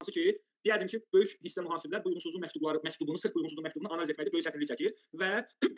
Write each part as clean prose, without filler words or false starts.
Hansı ki, deyərdim ki, böyük hissə mühasiblər bu uyğunsuzluq məktubunu, sırf bu uyğunsuzluq məktubunu analiz etməkdə böyük çətinlik çəkir və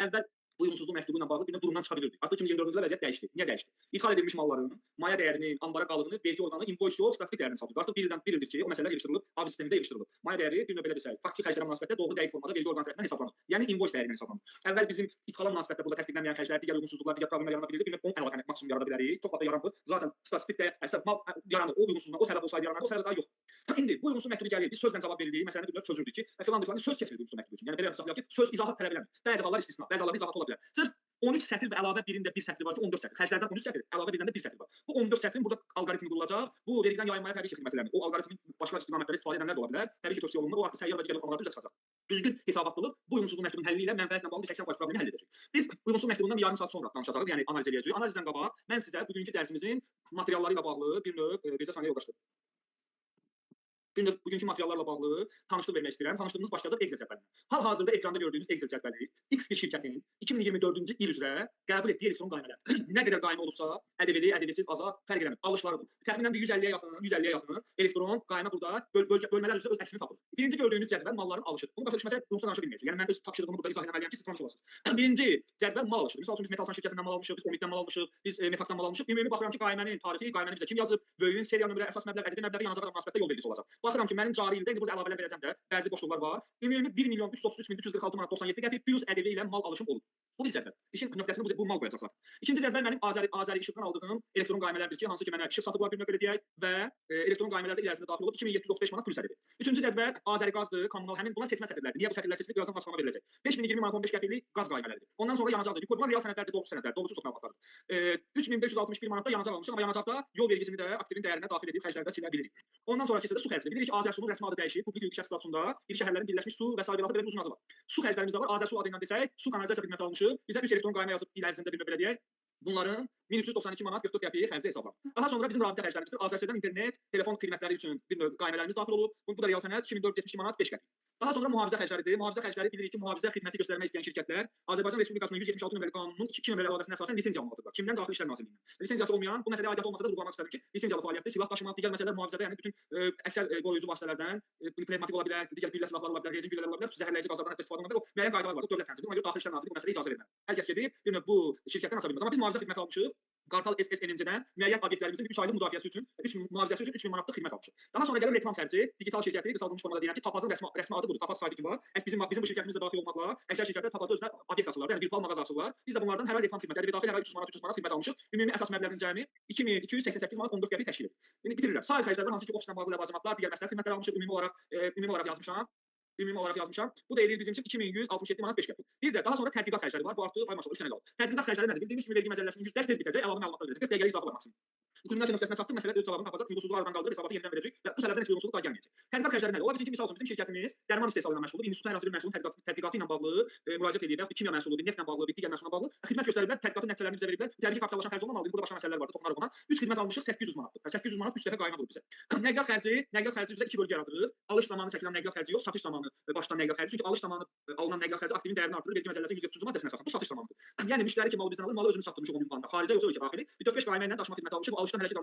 əvvəl bu uyğunsuzluq məktubu ilə bağlı bir durumdan çıxa bilirdik. Artıq 2024-cü ildə vəziyyət dəyişdi. Niyə dəyişdi? İxal edilmiş malların maya dəyərinin, ambara qalığını vergi orqanı invoice yox, statistik dəyərini hesablayır. Artıq bir ildir ki, o məsələlər yığışdırılıb, ABS sistemində yığışdırılıb. Maya dəyəri bir növ belə desək, faktiki xərclərə münasibətdə doğru dəqiq formada vergi orqanı tərəfindən hesablanır. Yəni invoice dəyəri ilə hesablanır. Əvvəl bizim idxala münasibətdə burada təsdiqlənməyən xərclər, digər uyğunsuzluqlar, digər problemlər yarana bilirdi. Bir növ 10 əlavə maksimum yarada bilərik. Çox vaxt yaranır. Zaten statistikdə əksər mal yaranır. O uyğunsuzluqla o səbəb olsaydı yaranır, o səbəb daha yox. İndi bu uyğunsuzluq məktubu gəlir, biz sözlə cavab verildik, məsələni bir növ çözürdük ki, filan söz keçirildi uyğunsuzluq məktubu üçün. Yəni belə hesablayaq ki, söz izahat tələb eləmir. Bəzi hallar istisna, bəzi hallarda izahat ola bilər. Sırf 13 sətir və əlavə birində bir sətri var ki, 14 sətr. Xərclərdən 13 sətr, əlavə birdən də bir sətr var. Bu 14 sətrin burada alqoritmi qurulacaq. Bu vergidən yayınmaya təbii ki, xidmətlərini, o alqoritmin başqa istiqamətlərdə istifadə edənlər də ola bilər. Təbii ki, tövsiyə olunur. O artıq səyyar və digər formalarda üzə çıxacaq. Düzgün hesabatlılıq bu uyğunsuzluq məktubunun həlli ilə mənfəətlə bağlı 80% problemi həll edəcək. Biz uyğunsuzluq məktubundan yarım saat sonra danışacağıq, yəni analiz edəcəyik. Analizdən qabaq mən sizə bugünkü dərsimizin materialları ilə bağlı bir növ bircə saniyə yoxlaşdım. Bugünkü materiallarla bağlı tanışlıq vermək istəyirəm. Tanışlığımız başlayacaq Excel cədvəlindən. Hal-hazırda ekranda gördüyünüz Excel cədvəli X bir şirkətin 2024-cü il üzrə qəbul etdiyi elektron qaymələr. Nə qədər qaymə olubsa, ƏDV-li, ƏDV-siz, azad fərq eləmir. Alışlarıdır. Təxminən bir 150-yə yaxın elektron qaymə burada bölmələr üzrə öz əksini tapır. Birinci gördüyünüz cədvəl malların alışı. Bunu başa düşməsək onsuz danışa bilməyəcəyik. Yəni mən öz tapşırığımı burada izah etməliyəm ki, siz tanış olasınız. Birinci cədvəl mal alışı. Məsəl üçün biz Metalsan şirkətindən mal almışıq, biz Omiddən mal almışıq, biz Metafdan mal almışıq. Ümumi baxıram ki, qaymənin tarixi, qayməni bizə kim yazıb, böyüyün seriya nömrə, əsas məbləğ, ƏDV məbləği yanacaqla münasibətdə yol vergisi olacaq. Baxıram ki, mənim cari ildə indi burada əlavələr verəcəm də, bəzi boşluqlar var. Ümumi 1.333.346 manat 97 qəpik plus ƏDV ilə mal alışım olub. Bu bir cədvəl. İşin nöqtəsini bu mal qoyacaqlar. İkinci cədvəl mənim Azəri İşıqdan aldığım elektron qaymələrdir ki, hansı ki mənə işıq satıblar bir növ belə deyək və elektron qaymələrdə il ərzində daxil olub 2735 manat plus ƏDV. Üçüncü cədvəl Azəri qazdır, kommunal həmin bunlar seçmə sətirlərdir. Niyə bu sətirlər seçilib? Birazdan açıqlama veriləcək. 5020 manat 15 qəpiklik qaz qaymələridir. Ondan sonra yanacaqdır. Bunlar real sənədlərdir, doğru sənədlər, doğrusu çox məlumatlardır. 3561 manatda yanacaq almışıq, amma yanacaqda yol vergisini də aktivin dəyərinə daxil edib xərclərdə silə bilirik. Ondan sonrakı isə su xərcləri. Bilirik ki, Azərsunun rəsmi adı dəyişib. Publik mülkiyyət statusunda iri şəhərlərin birləşmiş su və sair belə uzun adı var. Su xərclərimiz də var. Azərsu adı ilə desək, su kanalizasiya xidməti almışıq. Bizə 3 elektron qayma yazıb il ərzində bir növ belə deyək. Bunların 1392 manat 44 qəpiyi xərci hesablanır. Daha sonra bizim rabitə xərclərimizdir. Azərbaycan internet, telefon xidmətləri üçün bir növ qaymələrimiz daxil olub. Bu da real sənəd 2472 manat 5 qəpik. Daha sonra mühafizə xərcləridir. Mühafizə xərcləri bilirik ki, mühafizə xidməti göstərmək istəyən şirkətlər Azərbaycan Respublikasının 176 nömrəli qanunun 2 nömrəli əlavəsinə əsasən lisenziya almalıdırlar. Kimdən? Daxili İşlər Nazirliyindən. Lisenziyası olmayan, bu məsələyə aidiyyatı olmasa da vurğulamaq istərdim ki, lisenziyalı fəaliyyətdə silah daşımaq, digər məsələlər mühafizədə, yəni bütün əksər qoruyucu vasitələrdən, pnevmatik ola bilər, digər güllə silahları ola bilər, rezin güllələr ola bilər, zəhərləyici qazlardan hətta istifadə olunur. O müəyyən qaydalar var. O dövlət tənzimli. Ona görə Daxili İşlər Nazirliyi bu məsələyə icazə verməli. Hər kəs gedib bir növ bu şirkətdən asa bilməz. Amma biz mühafizə xidməti almışıq. Qartal SSNMC-dən müəyyən obyektlərimizin 3 aylıq müdafiəsi üçün, 3 mühafizəsi üçün 3000 manatlıq xidmət almışıq. Daha sonra gəlir reklam xərci, digital şirkəti qısaldılmış formada deyirəm ki, Tapazın rəsmi adı budur. Tapaz saytı var. Bizim bu şirkətimizdə daxil olmaqla əksər şirkətlər Tapazda özünə obyekt açırlar, yəni virtual mağaza açırlar. Biz də bunlardan hər ay reklam xidməti, ƏDV daxil hər ay 300 manat, 300 manat xidmət almışıq. Ümumi əsas məbləğin cəmi 2288 manat 14 qəpik təşkil edir. İndi bitirirəm. Sair xərclər var, hansı ki, ofislə bağlı ləvazimatlar, digər məsləhət xidmətləri almışıq. Ümumi olaraq yazmışam. Bu da eləyir bizim üçün 2167 manat 5 qəpik. Bir də daha sonra tədqiqat xərcləri var. Bu artıq ay maşallah 3 dənə qaldı. Tədqiqat xərcləri nədir? Bildiyimiz kimi vergi məcəlləsinin 100 dərs tez bitəcək, əlavə məlumatlar verəcək. 40 dəqiqəlik izahı var maksimum. Kulminasiya nöqtəsinə çatdıq, məsələ öz cavabını tapacaq, uyğunsuzluq aradan qaldırıb hesabatı yenidən verəcək və bu səbəbdən heç bir uyğunsuzluq daha gəlməyəcək. Tədqiqat xərcləri nədir? Ola bilsin ki, misal üçün bizim şirkətimiz dərman istehsalı ilə məşğuldur, institutun hər hansı bir məhsulun tədqiqatı ilə bağlı müraciət edir, kimya məhsuludur, neftlə bağlı, digər məhsulla bağlı xidmət göstəriblər, tədqiqatın nəticələrini bizə veriblər. Təbii ki, kapitallaşan xərc olmamalıdır. Burada başqa məsələlər var, toxunarıq ona. 3 xidmət almışıq, 800 manatdır. 800 manat 3 dəfə qayma vurur bizə. Nəqliyyat xərci üzrə 2 bölgə yaradırıq. Alış zamanı çəkilən nəqliyyat xərci yox, satış zamanı başdan nəqliyyat xərci. Çünki alış zamanı alınan nəqliyyat xərci aktivin dəyərini artırır, vergi məcəlləsinin 173-cü maddəsinə əsasən. Bu satış zamanıdır. Yəni müştəri ki, malı bizdən alır, malı özümüz satdırmışıq onun ünvanına. Xaricə yoxsa ölkə daxili. Bir 4-5 qayma ilə daşıma xidməti almışıq. Bu alışdan hələ ki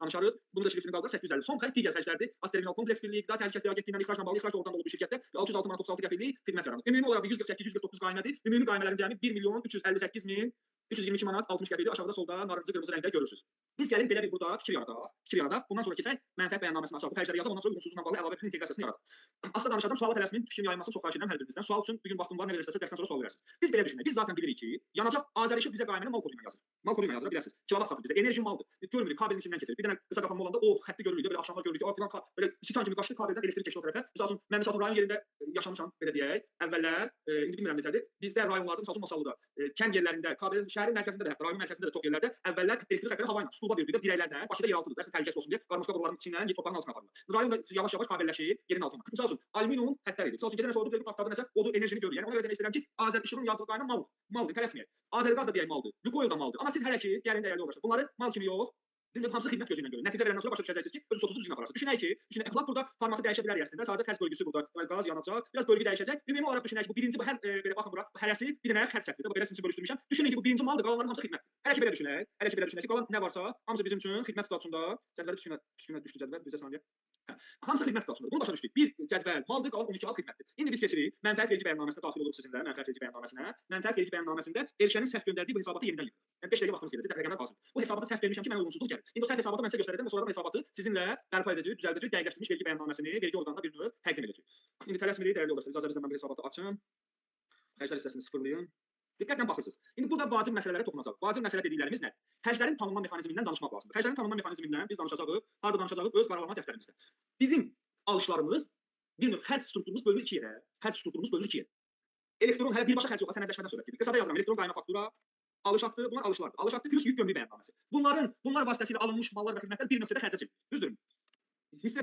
danışarıq. Bunu da şriftini qaldıraq 850. Son xərc digər xərclərdir. Azterminal kompleks birliyi, qida təhlükəsizliyi agentliyindən ixracla bağlı ixrac doğrudan da olduğu şirkətdə 606 manat 36 qəpiklik xidmət yaranır. Ümumi olaraq 148-149 qaymədir. Ümumi qaymələrin cəmi 1.358.322 manat 60 qəpikdir. Aşağıda solda narıncı qırmızı rəngdə görürsüz. Biz gəlin belə bir burada fikir yaradaq. Bundan sonra keçək mənfəət bəyannaməsini açaq. Bu xərcləri yazaq, ondan sonra uyğunsuzluqla bağlı əlavə bir inteqrasiyasını yaradaq. Asla danışacağam. Suala tələsməyin, fikrin yayılmasını çox xahiş edirəm hər birinizdən. Sual üçün bir gün vaxtım var, nə verirsəz dərsdən sonra sual verərsiniz. Biz belə düşünürük. Biz zaten bilirik ki, yanacaq Azəri İşıq bizə qayməni mal kodu ilə yazır. Mal kodu ilə yazır, bilirsiniz. Kilovat satır bizə. Enerji maldır. Görmürük, kabelin içindən keçir. Bir dənə qısa qapanma olanda o xətti görürük, belə axşamlar görürük ki, o filan belə siçan kimi qaçdı kabeldən elektrik keçdi o tərəfə. Məsəl üçün rayon yerində yaşamışam, belə deyək. Əvvəllər indi bilmirəm necədir. Bizdə rayonlarda məsəl üçün Masallıda, kənd yerlərində, kabel şəhərin mərkəzində də, hətta rayonun mərkəzində də çox yerlərdə əvvəllər elektrik xətləri hava ilə, stulba verildi, dirəklərdən, Bakıda yeraltıdır. Əslində təhlükəsiz olsun deyə qarmaşqa boruların içindən torpağın altına aparılır. Rayon da yavaş-yavaş kabelləşir yerin altına. Məsəl üçün alüminium xəttləri. Məsəl üçün gecə nəsə oldu, dedik partladı nəsə, o da enerjini görür. Yəni ona görə demək istəyirəm ki, Azər İşığın yazdığı qayna maldır, tələsməyək. Azərqaz da deyək maldır, Lukoil da maldır. Amma siz hələ ki, gəlin dəyərli uğraşın. Bunları mal kimi yox, bir hamısı xidmət gözü ilə görün. Nəticə verəndən sonra başa düşəcəksiniz ki, öz sotunuzu düzgün apararsınız. Düşünək ki, əxlaq burada formatı dəyişə bilər əslində. Sadəcə xərc bölgüsü burada, deməli qaz yanacaq, biraz bölgü dəyişəcək. Ümumi olaraq düşünək ki, bu birinci bu hər belə baxın bura, bu hərəsi bir dənə xərc sətidir. Bu belə sinsi bölüşdürmüşəm. Düşünün ki, bu birinci maldır, qalanların hamısı xidmət. Hələ ki belə düşünək ki, qalan nə varsa, hamısı bizim üçün xidmət statusunda. Cədvəli düşdü cədvəl, bizə saniyə. Hamısı xidmət statusunda. Bunu başa düşdük. Bir cədvəl maldır, qalan 12 al xidmətdir. İndi biz keçirik mənfəət vergi bəyannaməsinə daxil oluruq sizinlə, mənfəət vergi bəyannaməsinə. Mənfəət vergi bəyannaməsində Elşənin səhv göndərdiyi bu hesabatı yenidən yığırıq. Yəni 5 dəqiqə vaxtımız gedəcək, rəqəmlər lazımdır. Bu hesabatı səhv vermişəm ki, mənə uyğunsuzluq gəlir. İndi o səhv hesabatı mən sizə göstərəcəm və sonradan hesabatı sizinlə bərpa edəcək, düzəldəcək, dəqiqləşdirilmiş vergi bəyannaməsini vergi orqanına bir növ təqdim edəcək. İndi tələsmirik, dəyərli yoldaşlar, icazənizlə mən bu hesabatı açım. Xərclər hissəsini sıfırlayın. Diqqətlə baxırsınız. İndi burada vacib məsələlərə toxunacaq. Vacib məsələ dediklərimiz nədir? Xərclərin tanınma mexanizmindən danışmaq lazımdır. Xərclərin tanınma mexanizmindən biz danışacağıq, harda danışacağıq? Öz qararlama dəftərimizdə. Bizim alışlarımız bir növ xərc strukturumuz bölünür ikiyə. Xərc strukturumuz bölünür ikiyə. Elektron hələ birbaşa xərc yox, sənədləşmədən söhbət gedir. Qısaca yazıram. Elektron qayma faktura, alış aktı, bunlar alışlardır. Alış aktı plus yük gömrük bəyannaməsi. Bunlar vasitəsilə alınmış mallar və xidmətlər bir nöqtədə xərcə çevrilir. Düzdürmü? Hissə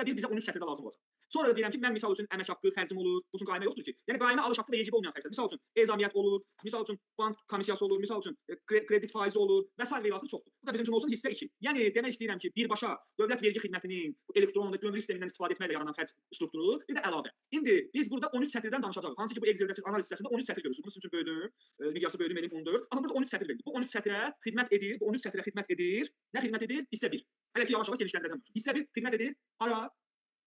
1 bizə 13 sətirdə lazım olacaq. Sonra da deyirəm ki, mən misal üçün əmək haqqı xərcim olur. Bu üçün qayma yoxdur ki. Yəni qayma alış haqqı və yecibi olmayan xərclər. Misal üçün ezamiyyət olur, misal üçün bank komissiyası olur, misal üçün kredit faizi olur və s. və ilaxır çoxdur. Bu da bizim üçün olsun hissə 2. Yəni demək istəyirəm ki, birbaşa dövlət vergi xidmətinin elektron və gömrük sistemindən istifadə etməklə yaranan xərc strukturu, bir də əlavə. İndi biz burada 13 sətirdən danışacağıq. Hansı ki bu Excel-də siz analiz hissəsində 13 sətir görürsünüz. Bunun üçün böldüm, miqyası böldüm edim 14. Amma burada 13 sətir verildi. Bu 13 sətrə xidmət edir, bu 13 sətrə xidmət edir. Nə xidmət edir? Hissə 1. Hələ ki yavaş-yavaş genişləndirəcəm. Hissə 1 xidmət edir. Hara?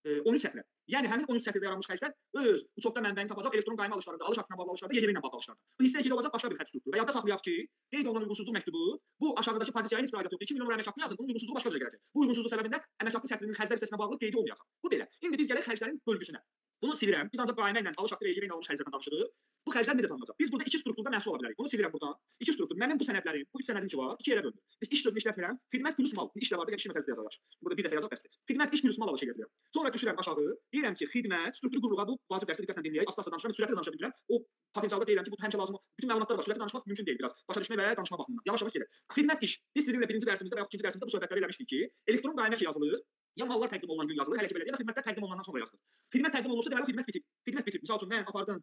13 sətrə. Yəni həmin 13 sətirdə yaranmış xərclər öz bu çoxda mənbəyini tapacaq elektron qayma alışlarında, alış haqqına bağlı alışlarda, YGB ilə bağlı alışlarda. Bu hissə 2-də olacaq başqa bir xərc strukturu. Və yadda saxlayaq ki, qeyd olunan uyğunsuzluq məktubu bu aşağıdakı pozisiyaya heç bir aidiyyəti yoxdur. 2 milyon əmək haqqı yazın, bunun uyğunsuzluğu başqa cürə gələcək. Bu uyğunsuzluq səbəbində əmək haqqı sətrinin xərclər hissəsinə bağlı qeydi olmayacaq. Bu belə. İndi biz gələk xərclərin bölgüsünə. Bunu silirəm. Biz ancaq qayma ilə, alış haqqı və YGB ilə alınmış xərclərdən danışırıq. Bu xərclər necə tanınacaq? Biz burada iki strukturda məhsul ala bilərik. Bunu silirəm buradan. İki struktur. Mənim bu sənədlərim, bu üç sənədim ki var, iki yerə bölünür. İş sözünü işlətmirəm. Xidmət plus mal. İş də vardı, iş məxəzdə yazılır. Burada bir dəfə yazaq bəsdir. Xidmət iş plus mal alışı edirəm. Sonra düşürəm aşağı. Deyirəm ki, xidmət struktur quruluğa bu vacib dərsi diqqətlə dinləyək. Asta-asta danışıram, sürətlə danışa bilmirəm. O potensialda deyirəm ki, bu həmişə lazım. Bütün məlumatlar var. Sürətlə danışmaq mümkün deyil biraz. Başa düşmək və danışma baxımından. Yavaş-yavaş gedək. Xidmət iş. Biz sizinlə birinci dərsimizdə və ya ikinci dərsimizdə bu söhbətləri eləmişdik ki, elektron qayma ki yazılır. Ya mallar təqdim olunan gün yazılır, hələ ki belə deyil, ya xidmətlər təqdim olunandan sonra yazılır. Xidmət təqdim olunursa deməli xidmət bitib. Xidmət bitib. Məsəl üçün mən apardım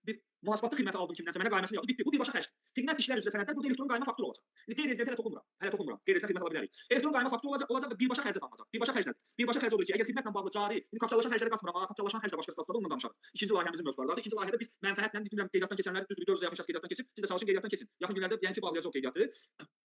bir münasibətli xidməti aldım kimdənsə, mənə qaymasını yazdı, bitdi. Bu birbaşa xərcdir. Xidmət işlər üzrə sənədlər burada elektron qayma faktura olacaq. İndi qeyri-rezidentə toxunmuram. Hələ toxunmuram. Qeyri-rezident xidmət ala bilərik. Elektron qayma faktura olacaq və birbaşa xərcə tanınacaq. Birbaşa xərc nədir? Birbaşa xərc odur ki, əgər xidmətlə bağlı cari, indi kapitallaşan xərcləri qatmıram, amma kapitallaşan xərclə başqa statuslarda ondan danışarıq. İkinci layihəmizin mövzularıdır. İkinci layihədə biz mənfəətlə bilmirəm qeydiyyatdan keçənlər düzdür 400 yaxın şəxs qeydiyyatdan keçib, siz də çalışın qeydiyyatdan keçin. Yaxın günlərdə yəni ki, bağlayacaq qeydiyyatı.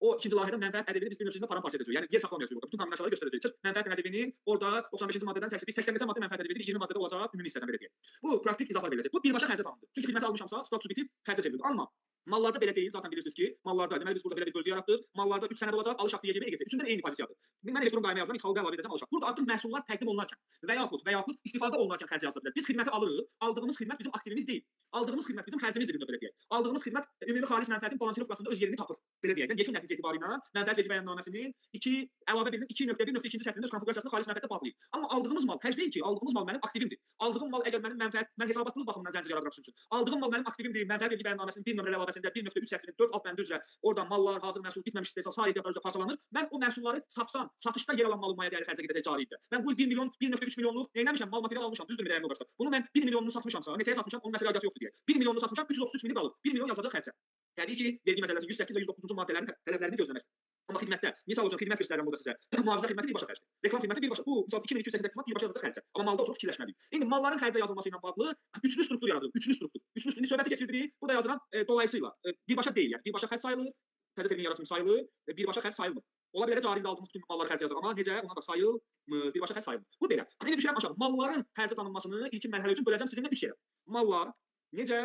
O ikinci layihədə mənfəət ədəbini biz bir növ paramparça edəcəyik. Yəni yer saxlamayacağıq orada. Bütün kombinasiyaları göstərəcəyik. Sırf mənfəət ədəbinin orada 95-ci maddədən 80-ci maddə mənfəət ədəbidir, 20 maddədə olacaq ümumi hissədən belə deyək. Bu praktik izahlar veriləcək. Bu birbaşa xərcə tanındı. Çünki xidmət almışamsa, statusu bitib xərcə çevrilir. Amma mallarda belə deyil, zaten bilirsiniz ki, mallarda deməli biz burada belə bir bölgü yaratdıq. Mallarda 3 sənəd olacaq, alış haqqı YGB, EGF. Üçündə də eyni pozisiyadır. Mən elektron qayma yazıram, ixalı əlavə edəcəm alış haqqı. Burada artıq məhsullar təqdim olunarkən və yaxud istifadə olunarkən xərc yazıla bilər. Biz xidməti alırıq, aldığımız xidmət bizim aktivimiz deyil. Aldığımız xidmət bizim xərcimizdir belə deyək. Aldığımız xidmət ümumi xaric mənfəətin balansировkasında öz yerini tapır. Belə deyək. Yekun nəticə etibarilə mənfəət vergi bəyannaməsinin 2 əlavə edilmiş 2.1.2-ci sətrində öz konfigurasiyasını xaric mənfəətlə bağlayır. Amma aldığımız mal xərc deyil ki, aldığımız mal mənim aktivimdir. Aldığım mal əgər mənim mənfəət, mən hesabatlılıq baxımından zəncir yaradıram üçün. Aldığım mal mənim aktivimdir. Mənfəət vergi bəyannaməsinin 1 nömrəli əlavəsində 1.3 sətrinin 4 alt bəndi üzrə oradan mallar, hazır məhsul, bitməmiş istehsal, sair ehtiyatlar üzrə parçalanır. Mən o məhsulları satsam, satışda yer alan malın maya dəyəri xərcə gedəcək cari ildə. Mən bu il 1 milyon, 1.3 milyonluq neyləmişəm? Mal material almışam, düzdürmü dəyərli yoldaşlar? Bunu mən 1 milyonunu satmışamsa, neçəyə satmışam? Onun məsələ aidiyyatı yoxdur deyək. 1 milyonunu satmışam, 333 mini qalıb. 1 milyon yazılacaq xərcə. Təbii ki, vergi məsələsi 108 və 109-cu maddələrin tələblərini gözləmək. Amma xidmətdə, misal üçün xidmət göstərirəm burada sizə. Mühafizə xidməti birbaşa xərcdir. Reklam xidməti birbaşa. Bu misal 2288 manat birbaşa yazılacaq xərcə. Amma malda oturub fikirləşməliyik. İndi malların xərcə yazılması ilə bağlı üçlü struktur yaradılır. Üçlü struktur. İndi söhbəti keçirdirik. Burada yazıram dolayısıyla birbaşa deyil, yəni birbaşa xərc sayılır, təzə termin yaratım sayılır, birbaşa xərc sayılmır. Ola bilər cari ildə aldığımız bütün malları xərcə yazır, amma necə ona da sayılmır, birbaşa xərc sayılmır. Bu belə. İndi düşürəm aşağı. Malların xərcə tanınmasını ilkin mərhələ üçün böləcəm sizinlə 3 yerə. Mallar necə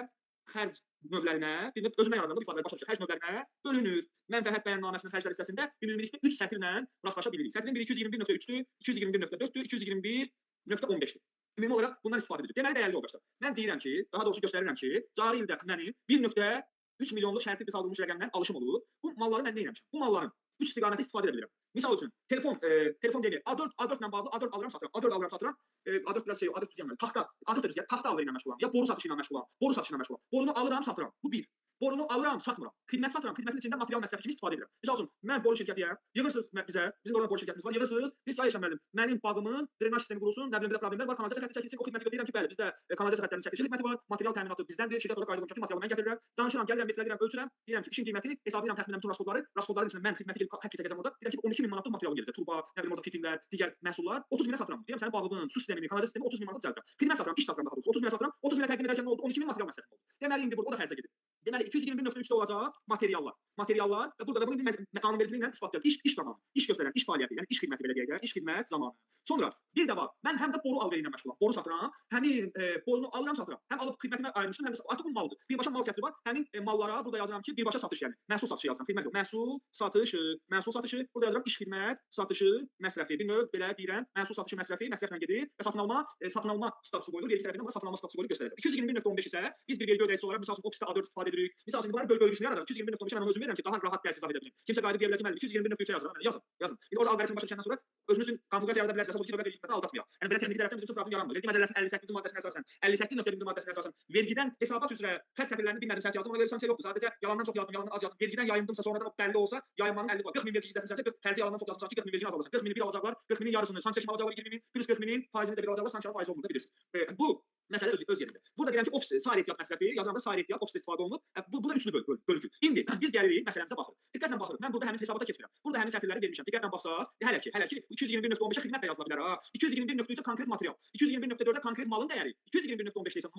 xərc növlərinə, özümə yaradığım ifadə başa düşək, xərc növlərinə bölünür. Mənfəət bəyannaməsinin xərclər hissəsində ümumilikdə 3 sətirlə rastlaşa bilirik. Sətrin biri 221.3-dür, 221.4-dür, 221.15-dir. Ümumi olaraq bundan istifadə edirik. Deməli dəyərli yoldaşlar, mən deyirəm ki, daha doğrusu göstərirəm ki, cari ildə mənim 1.3 milyonluq şərti qısaldılmış rəqəmdən alışım olur. Bu malları mən nə etmişəm? Bu malların 3 istiqamətdə istifadə edə bilirəm. Misal üçün, telefon deyil, A4 ilə bağlı A4 alıram, satıram. A4 alıram, satıram. A4 biraz A4 düzəyəm. Taxta alır ilə məşğulam. Ya boru satışı ilə məşğulam. Boru satışı ilə məşğulam. Borunu alıram, satıram. Bu bir. Borunu alıram, satmıram. Xidmət satıram. Xidmətin içində material məsrəfi kimi istifadə edirəm. Misal üçün, mən boru şirkətiyəm. Yığırsınız bizə, bizim orada boru şirkətimiz var. Yığırsınız. Biz sayışam müəllim. Mənim bağımın drenaj sistemi qurulsun, nə bilim belə problemlər var. Kanalizasiya xətti çəkilsin. O xidməti götürürəm ki, bəli, bizdə kanalizasiya xəttlərinin çəkilişi xidməti var. Material təminatı bizdəndir. Şirkət orada qayda qoymuşam ki, materialı mən gətirirəm. Danışıram, gəlirəm, metrələyirəm, ölçürəm. Deyirəm ki, işin qiyməti hesablayıram təxminən bütün rasxodların içində mən xidməti həkk çəkəcəm orada. Deyirəm ki, 12.000 manatlıq material gələcək. Turba, nə bilim orada fitinlər, digər məhsullar 30 minə satıram. Deyirəm sənin bağımın su sistemini, kanalizasiya sistemi 30 min manat düzəldirəm. Xidmət satıram, iş satıram daha doğrusu. 30 minə satıram. 30 minə təqdim edəcəm nə oldu? 12.000 material məsrəfi oldu. Deməli indi burada o da xərcə gedir. Deməli 221.3-də olacaq materiallar. Materiallar və burada da bunu qanunvericiliyi ilə isbatlayır. İş zamanı, iş göstərən, iş fəaliyyəti, yəni iş xidməti belə deyək də, iş xidmət zamanı. Sonra bir də var. Mən həm də boru alveri ilə məşğulam. Boru satıram. Həmin borunu alıram, satıram. Həm alıb xidmətimə ayırmışdım, həm də artıq bu maldır. Birbaşa mal səthi var. Həmin mallara burada yazıram ki, birbaşa satış yəni. Məhsul satışı yazıram. Xidmət yox. Məhsul satışı. Burada yazıram iş xidmət satışı məsrəfi. Bir növ belə deyirəm. Məhsul satışı məsrəfi, məsrəflə gedir və satın alma statusu qoyulur. Vergi tərəfindən buna satın alma statusu qoyulur göstərəcək. 221.15 isə biz bir vergi ödəyicisi olaraq məsəl üçün ofisdə A4 istifadə edirik. Misal üçün bunları bölgüsünü yaradarıq. 221.15 mən özüm verirəm ki, daha rahat dərs hesab edə bilim. Kimsə qayıdıb deyə bilər ki, müəllim 221.3 yazıram. Yazın. İndi orada alqoritmi başa düşəndən sonra özünüz üçün konfigurasiya yarada bilərsiniz. O ki, vergi xidmətini aldatmayaq. Yəni belə texniki tərəfdən bizim üçün problem yaranmır. Vergi məcəlləsinin 58-ci maddəsinə əsasən, 58.1-ci maddəsinə əsasən vergidən hesabat üzrə xərc sətirlərini bilmədim səhv yazdım. Ona görə sanksiya yoxdur. Sadəcə yalandan çox yazdım, yalandan az yazdım. Vergidən yayındımsa sonradan o bəlli olsa, yayınmanın 50 var. 40 min vergi gizlətmişəmsə, xərci yalandan çox yazmışam ki, 40 min vergini az alacaq. 40 mini bir alacaqlar, 40 minin yarısını sanksiya kimi alacaqlar 20 min, plus 40 minin faizini də bir alacaqlar, sanksiyanın faizi olmur da bilirsiniz. Bu məsələ öz yerində. Burada deyirəm ki, ofis sari ehtiyat məsrəfi, yazıram da sari ehtiyat ofisdə istifadə olunub. Burada üçlü bölgü. İndi biz gəlirik məsələmizə baxırıq. Diqqətlə baxırıq. Mən burada həmin hesabata keçmirəm. Burada həmin sətirləri vermişəm. Diqqətlə baxsaz, hələ ki 221.15-ə xidmət də yazıla bilər ha. 221.3-ə konkret material. 221.4-ə konkret malın dəyəri. 221.15-də isə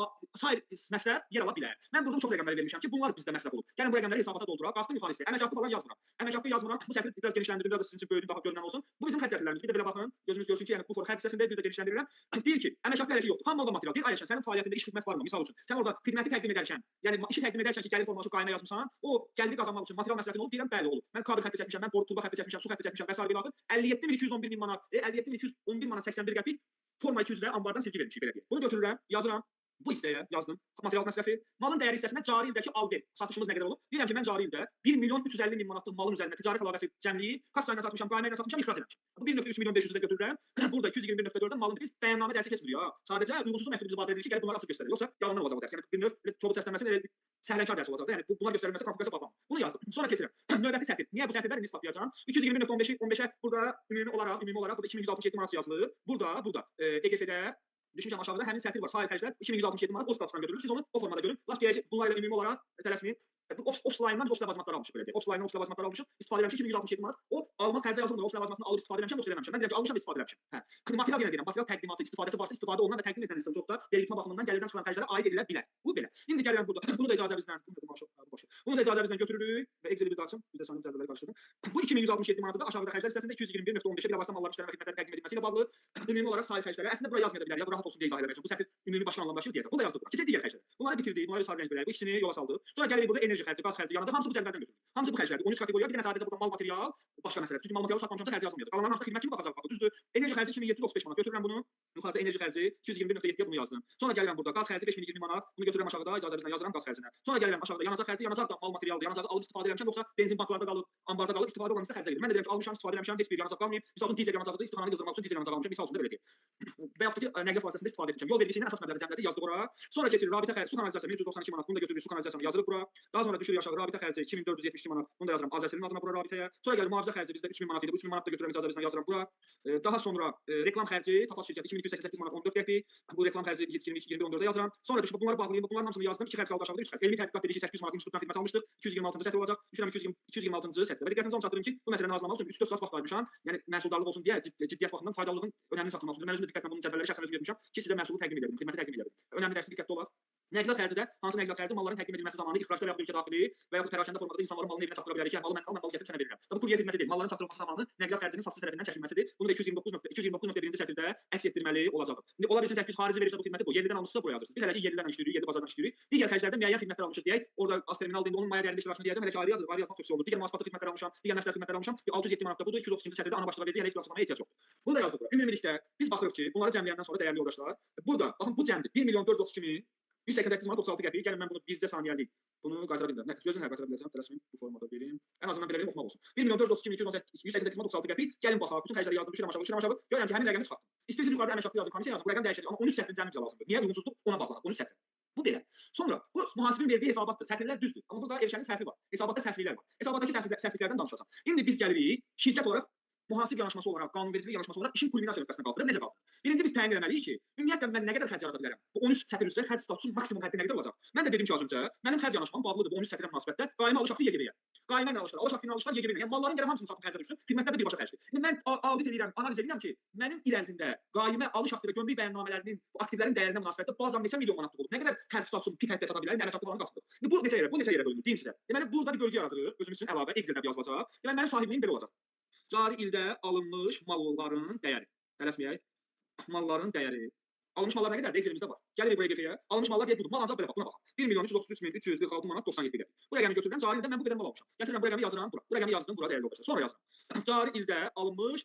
sair məsrəf yer ala bilər. Mən burada çox rəqəmləri vermişəm ki, bunlar bizdə məsrəf olur. Gəlin bu rəqəmləri hesabata dolduraq. Qalxdım yuxarı hissəyə. Əmək haqqı falan yazmıram. Əmək haqqı yazmıram. Bu sətri biraz genişləndirdim, biraz da sizin üçün böyüdüm, baxıb görünən olsun. Bu bizim xərc sətirlərimiz. Bir də belə baxın. Gözünüz görsün ki, yəni bu xərc hissəsində bir də genişləndirirəm. Deyir ki, əmək haqqı hələ ki yoxdur. Xam malda material. Bir ay sənin fəaliyyətində iş xidmət varmı? Misal üçün, sən orada xidməti təqdim edərkən, yəni işi təqdim edərkən ki, gəlir formalaşıb qaynaya yazmısan, o gəliri qazanmaq üçün material məsrəfin olub, deyirəm bəli olub. Mən kabel xətti çəkmişəm, mən turba xətti çəkmişəm, su xətti çəkmişəm və sair daxil 57.211 min manat, 57.211 manat 81 qəpik forma 200 lirə ambardan silgi vermişik belə deyək. Bunu götürürəm, yazıram. Bu hissəyə yazdım. Material məsrəfi. Malın dəyəri hissəsində cari ildəki alver satışımız nə qədər olub? Deyirəm ki, mən cari ildə 1.350.000 manatlıq malın üzərində ticarət əlaqəsi cəmliyi kassa ilə satmışam, qaynaya ilə satmışam, ixrac etmişəm. Bu 1.3 milyon 500-ü də götürürəm. Burada 221.4-dən malın biz bəyannamə dərsi keçmirik ha. Sadəcə uyğunsuzluq məktubumuzu ifadə edirik ki, gəlib bunları açıq göstərir. Yoxsa yalandan olacaq o dərs. Yəni bir növ kobud səslənməsi elə səhlənkar dərs olacaq da. Yəni bunlar göstərilməsi konfigurasiya baxmam. Bunu yazdım. Sonra keçirəm. Növbəti sətir. Niyə bu sətirləri indi isbatlayacağam? 221.15-ə burada ümumi olaraq burada 2167 manat yazılır. Burada EGF-də düşmüşəm aşağıda həmin sətir var. Sahil xərclər 2167 manat o statusdan götürülür. Siz onu o formada görün. Laf deyək bunlarla ümumi olaraq tələsməyin. Ofis line-dan ofis ləvazimatları almışıq belə deyək. Ofis line-dan ofis ləvazimatları almışıq. İstifadə etmişik 2167 manat. O alma xərcə yazılmır. Ofis ləvazimatını alıb istifadə etmişəm, yoxsa eləməmişəm. Mən deyirəm ki, almışam, istifadə etmişəm. Hə. Material yenə deyirəm. Material təqdimatı, istifadəsi varsa istifadə olunan və təqdim edilən çox da vergi baxımından gəlirdən çıxan xərclərə aid edilə bilər. Bu belə. İndi gəlirəm burada. Bunu da icazəmizlə götürürük və Excel-i bir daha açım. Bir də sanırım cədvəlləri qarışdırdım. Bu 2167 manatı da aşağıda xərclər hissəsində 221.15-ə bir lavasdan malların müştəri və xidmətlərin təqdim edilməsi ilə bağlı ümumi olaraq sahib xərcləri əslində bura yazmaya da bilər. Ya rahat olsun deyə izah eləmək üçün. Bu sətir ümumi başqa anlamdaşır deyəcək. Bunu da yazdık bura. Keçək digər xərclərə. Bunları bitirdik. Bunları sarı rəng verdik. Bu ikisini yola saldıq. Sonra gəlirik burada enerji xərci, qaz xərci, yanacaq hamısı bu cədvəldən götürülür. Hamısı bu xərclərdir. 13 kateqoriya, bir dənə sadəcə burada mal material, başqa məsələ. Çünki mal materialı satmamışamsa xərci yazılmayacaq. Qalanların hamısı xidmət kimi baxacaq bax. Düzdür. Enerji xərci 2735 manat. Götürürəm bunu. Yuxarıda enerji xərci 221.7-yə bunu yazdım. Sonra gəlirəm burada qaz xərci 5020 manat. Bunu götürürəm aşağıda, icazəmizlə yazıram qaz xərcinə. Sonra gəlirəm aşağıda yanacaq xərci, yanacaq da mal materialıdır. Yanacaq alıb istifadə etmişəm, yoxsa benzin banklarda qalıb, ambarda qalıb istifadə olunsa xərcə gedir. Mən də deyirəm ki, almışam, istifadə etmişəm, heç bir yanacaq qalmayıb. Misal üçün dizel yanacaqdır, istifadə qızdırmaq üçün dizel yanacaq almışam, misal üçün də belə deyək. Və yaxud da ki, nəqliyyat vasitəsində istifadə etmişəm. Yol vergisi ilə əsas məbləği cəmlədi, yazdıq ora. Sonra keçirik rabitə xərci, su kanalizasiya 1392 manat. Bunu da götürürük, su kanalizasiyasına yazırıq bura. Daha sonra düşürük aşağı rabitə xərci 2472 manat. Bunu da yazıram Azərselin adına bura rabitəyə. Sonra gəlir mühafizə xərci bizdə 3000 manat idi. Bu 3000 manat da götürürəm icazəmizlə yazıram bura. Daha sonra reklam xərci, Tapas şirkəti 2288 manat 14 qəpik. Bu reklam xərci 22-21-14-də yazıram. Sonra düşüb bunları bağlayım. Bunların hamısını yazdım. 2 xərc qaldı aşağıda 3 xərc. Elmi tədqiqat dedik ki, 800 manat institutdan xidmət almışdıq. 226-cı sətir olacaq. Düşünürəm 226-cı sətir. Və diqqətinizi onu çatdırım ki, bu məsələni hazırlamaq üçün 3-4 saat vaxt ayırmışam. Yəni məhsuldarlıq olsun deyə ciddiyyət baxımından faydalılığın önəmini çatdırmaq üçün. Mən özüm də diqqətlə bunun cədvəlləri şəxsən özüm görmüşəm ki, sizə məhsulu təqdim edirəm, xidməti təqdim edirəm. Önəmli dərsi diqqətli olaq. Nəqliyyat xərci də hansı nəqliyyat xərci malların təqdim edilməsi zamanı ixracda və ya ölkə daxili və ya perakəndə formada insanların malını evinə çatdıra bilərik ki, malı mən malı gətirib sənə verirəm. Bu kuryer xidməti deyil. Malların çatdırılması zamanı nəqliyyat xərcinin satıcı tərəfindən çəkilməsidir. Bunu da 229.1-ci sətirdə əks etdirməli olacaq. İndi ola bilsin 800 xarici verirsə bu xidməti bu yerlidən almışsa buraya yazırsınız. Biz hələ ki yerlidən işləyirik, yerli bazardan işləyirik. Digər xərclərdə müəyyən xidmətlər almışıq deyək. Orada az terminal deyəndə onun maya dəyərində iştirakını deyəcəm. Hələ ki ayrı yazılır, ayrı yazmaq tövsiyə olunur. Digər müvafiq xidmətlər almışam, digər məsləhət xidmətlər almışam. 607 manatda budur. 232-ci sətirdə ana başlığa verdiyi hələ heç bir açıqlamaya ehtiyac yoxdur. Bunu da yazdıq bura. Ümumilikdə biz baxırıq ki, bunları cəmləyəndən sonra dəyərli yoldaşlar, burada baxın bu cəmdir. 1.432.188 manat 36 qəpik. Gəlin mən bunu bircə saniyəlik bunu qaytara bilmirəm. Nə gözünlə qaytara biləcəm. Tələsmin bu formada verim. Ən azından belə verim oxumaq olsun. 1.432.188 manat 36 qəpik. Gəlin baxaq. Bütün xərcləri yazdım. Düşürəm aşağı. Görürəm ki, həmin rəqəmi çıxartdım. İstəyirsiniz yuxarıda əmək haqqı yazın, komissiya yazın. Bu rəqəm dəyişəcək. Amma 13 sətrin cəmi bizə lazımdır. Niyə uyğunsuzluq ona bağlanıb? 13 sətr. Bu belə. Sonra bu mühasibənin verdiyi hesabatdır. Sətirlər düzdür. Amma burada erişənin səhvi var. Hesabatda səhvliklər var. Hesabatdakı səhvliklərdən danışacağam. İndi biz gəlirik şirkət olaraq mühasib yanaşması olaraq, qanunvericilik yanaşması olaraq işin kulminasiya nöqtəsinə qalxırıq. Necə qalxırıq? Birinci biz təyin etməliyik ki, ümumiyyətlə mən nə qədər xərc yarada bilərəm? Bu 13 sətr üzrə xərc statusunun maksimum həddi nə qədər olacaq? Mən də dedim ki, az öncə, mənim xərc yanaşmam bağlıdır bu 13 sətrə münasibətdə qaymə alış haqqı YGB-yə. Qaymə ilə alışlar, alış haqqı ilə alışlar YGB-yə. Yəni malların gərək hamısını satıb xərcə düşsün, xidmətlər də birbaşa xərcdir. İndi mən audit edirəm, analiz edirəm ki, mənim il ərzində qaymə alış haqqı və gömrük bəyannamələrinin bu aktivlərin dəyərinə münasibətdə bazam neçə milyon manatlıq olub? Nə qədər xərc statusunun pik həddə çata bilər, əmək haqqı falan qatılır. İndi bu neçə yerə bölünür? Deyim sizə. Deməli burada bir bölgü yaradırıq, özümüz üçün əlavə Excel-də yazılacaq. Deməli mənim sahibliyim belə olacaq. Cari ildə alınmış malların dəyəri. Tələsməyək. Malların dəyəri. Alınmış mallar nə qədərdir? Excel-imizdə var. Gəlirik bu EGF-yə. Alınmış mallar deyək budur. Mal ancaq belə bax, buna bax. 1 milyon 333.346 manat 97 qəpik. Bu rəqəmi götürürəm. Cari ildə mən bu qədər mal almışam. Gətirirəm bu rəqəmi yazıram bura. Bu rəqəmi yazdım bura dəyərli olacaq. Sonra yazıram. Cari ildə alınmış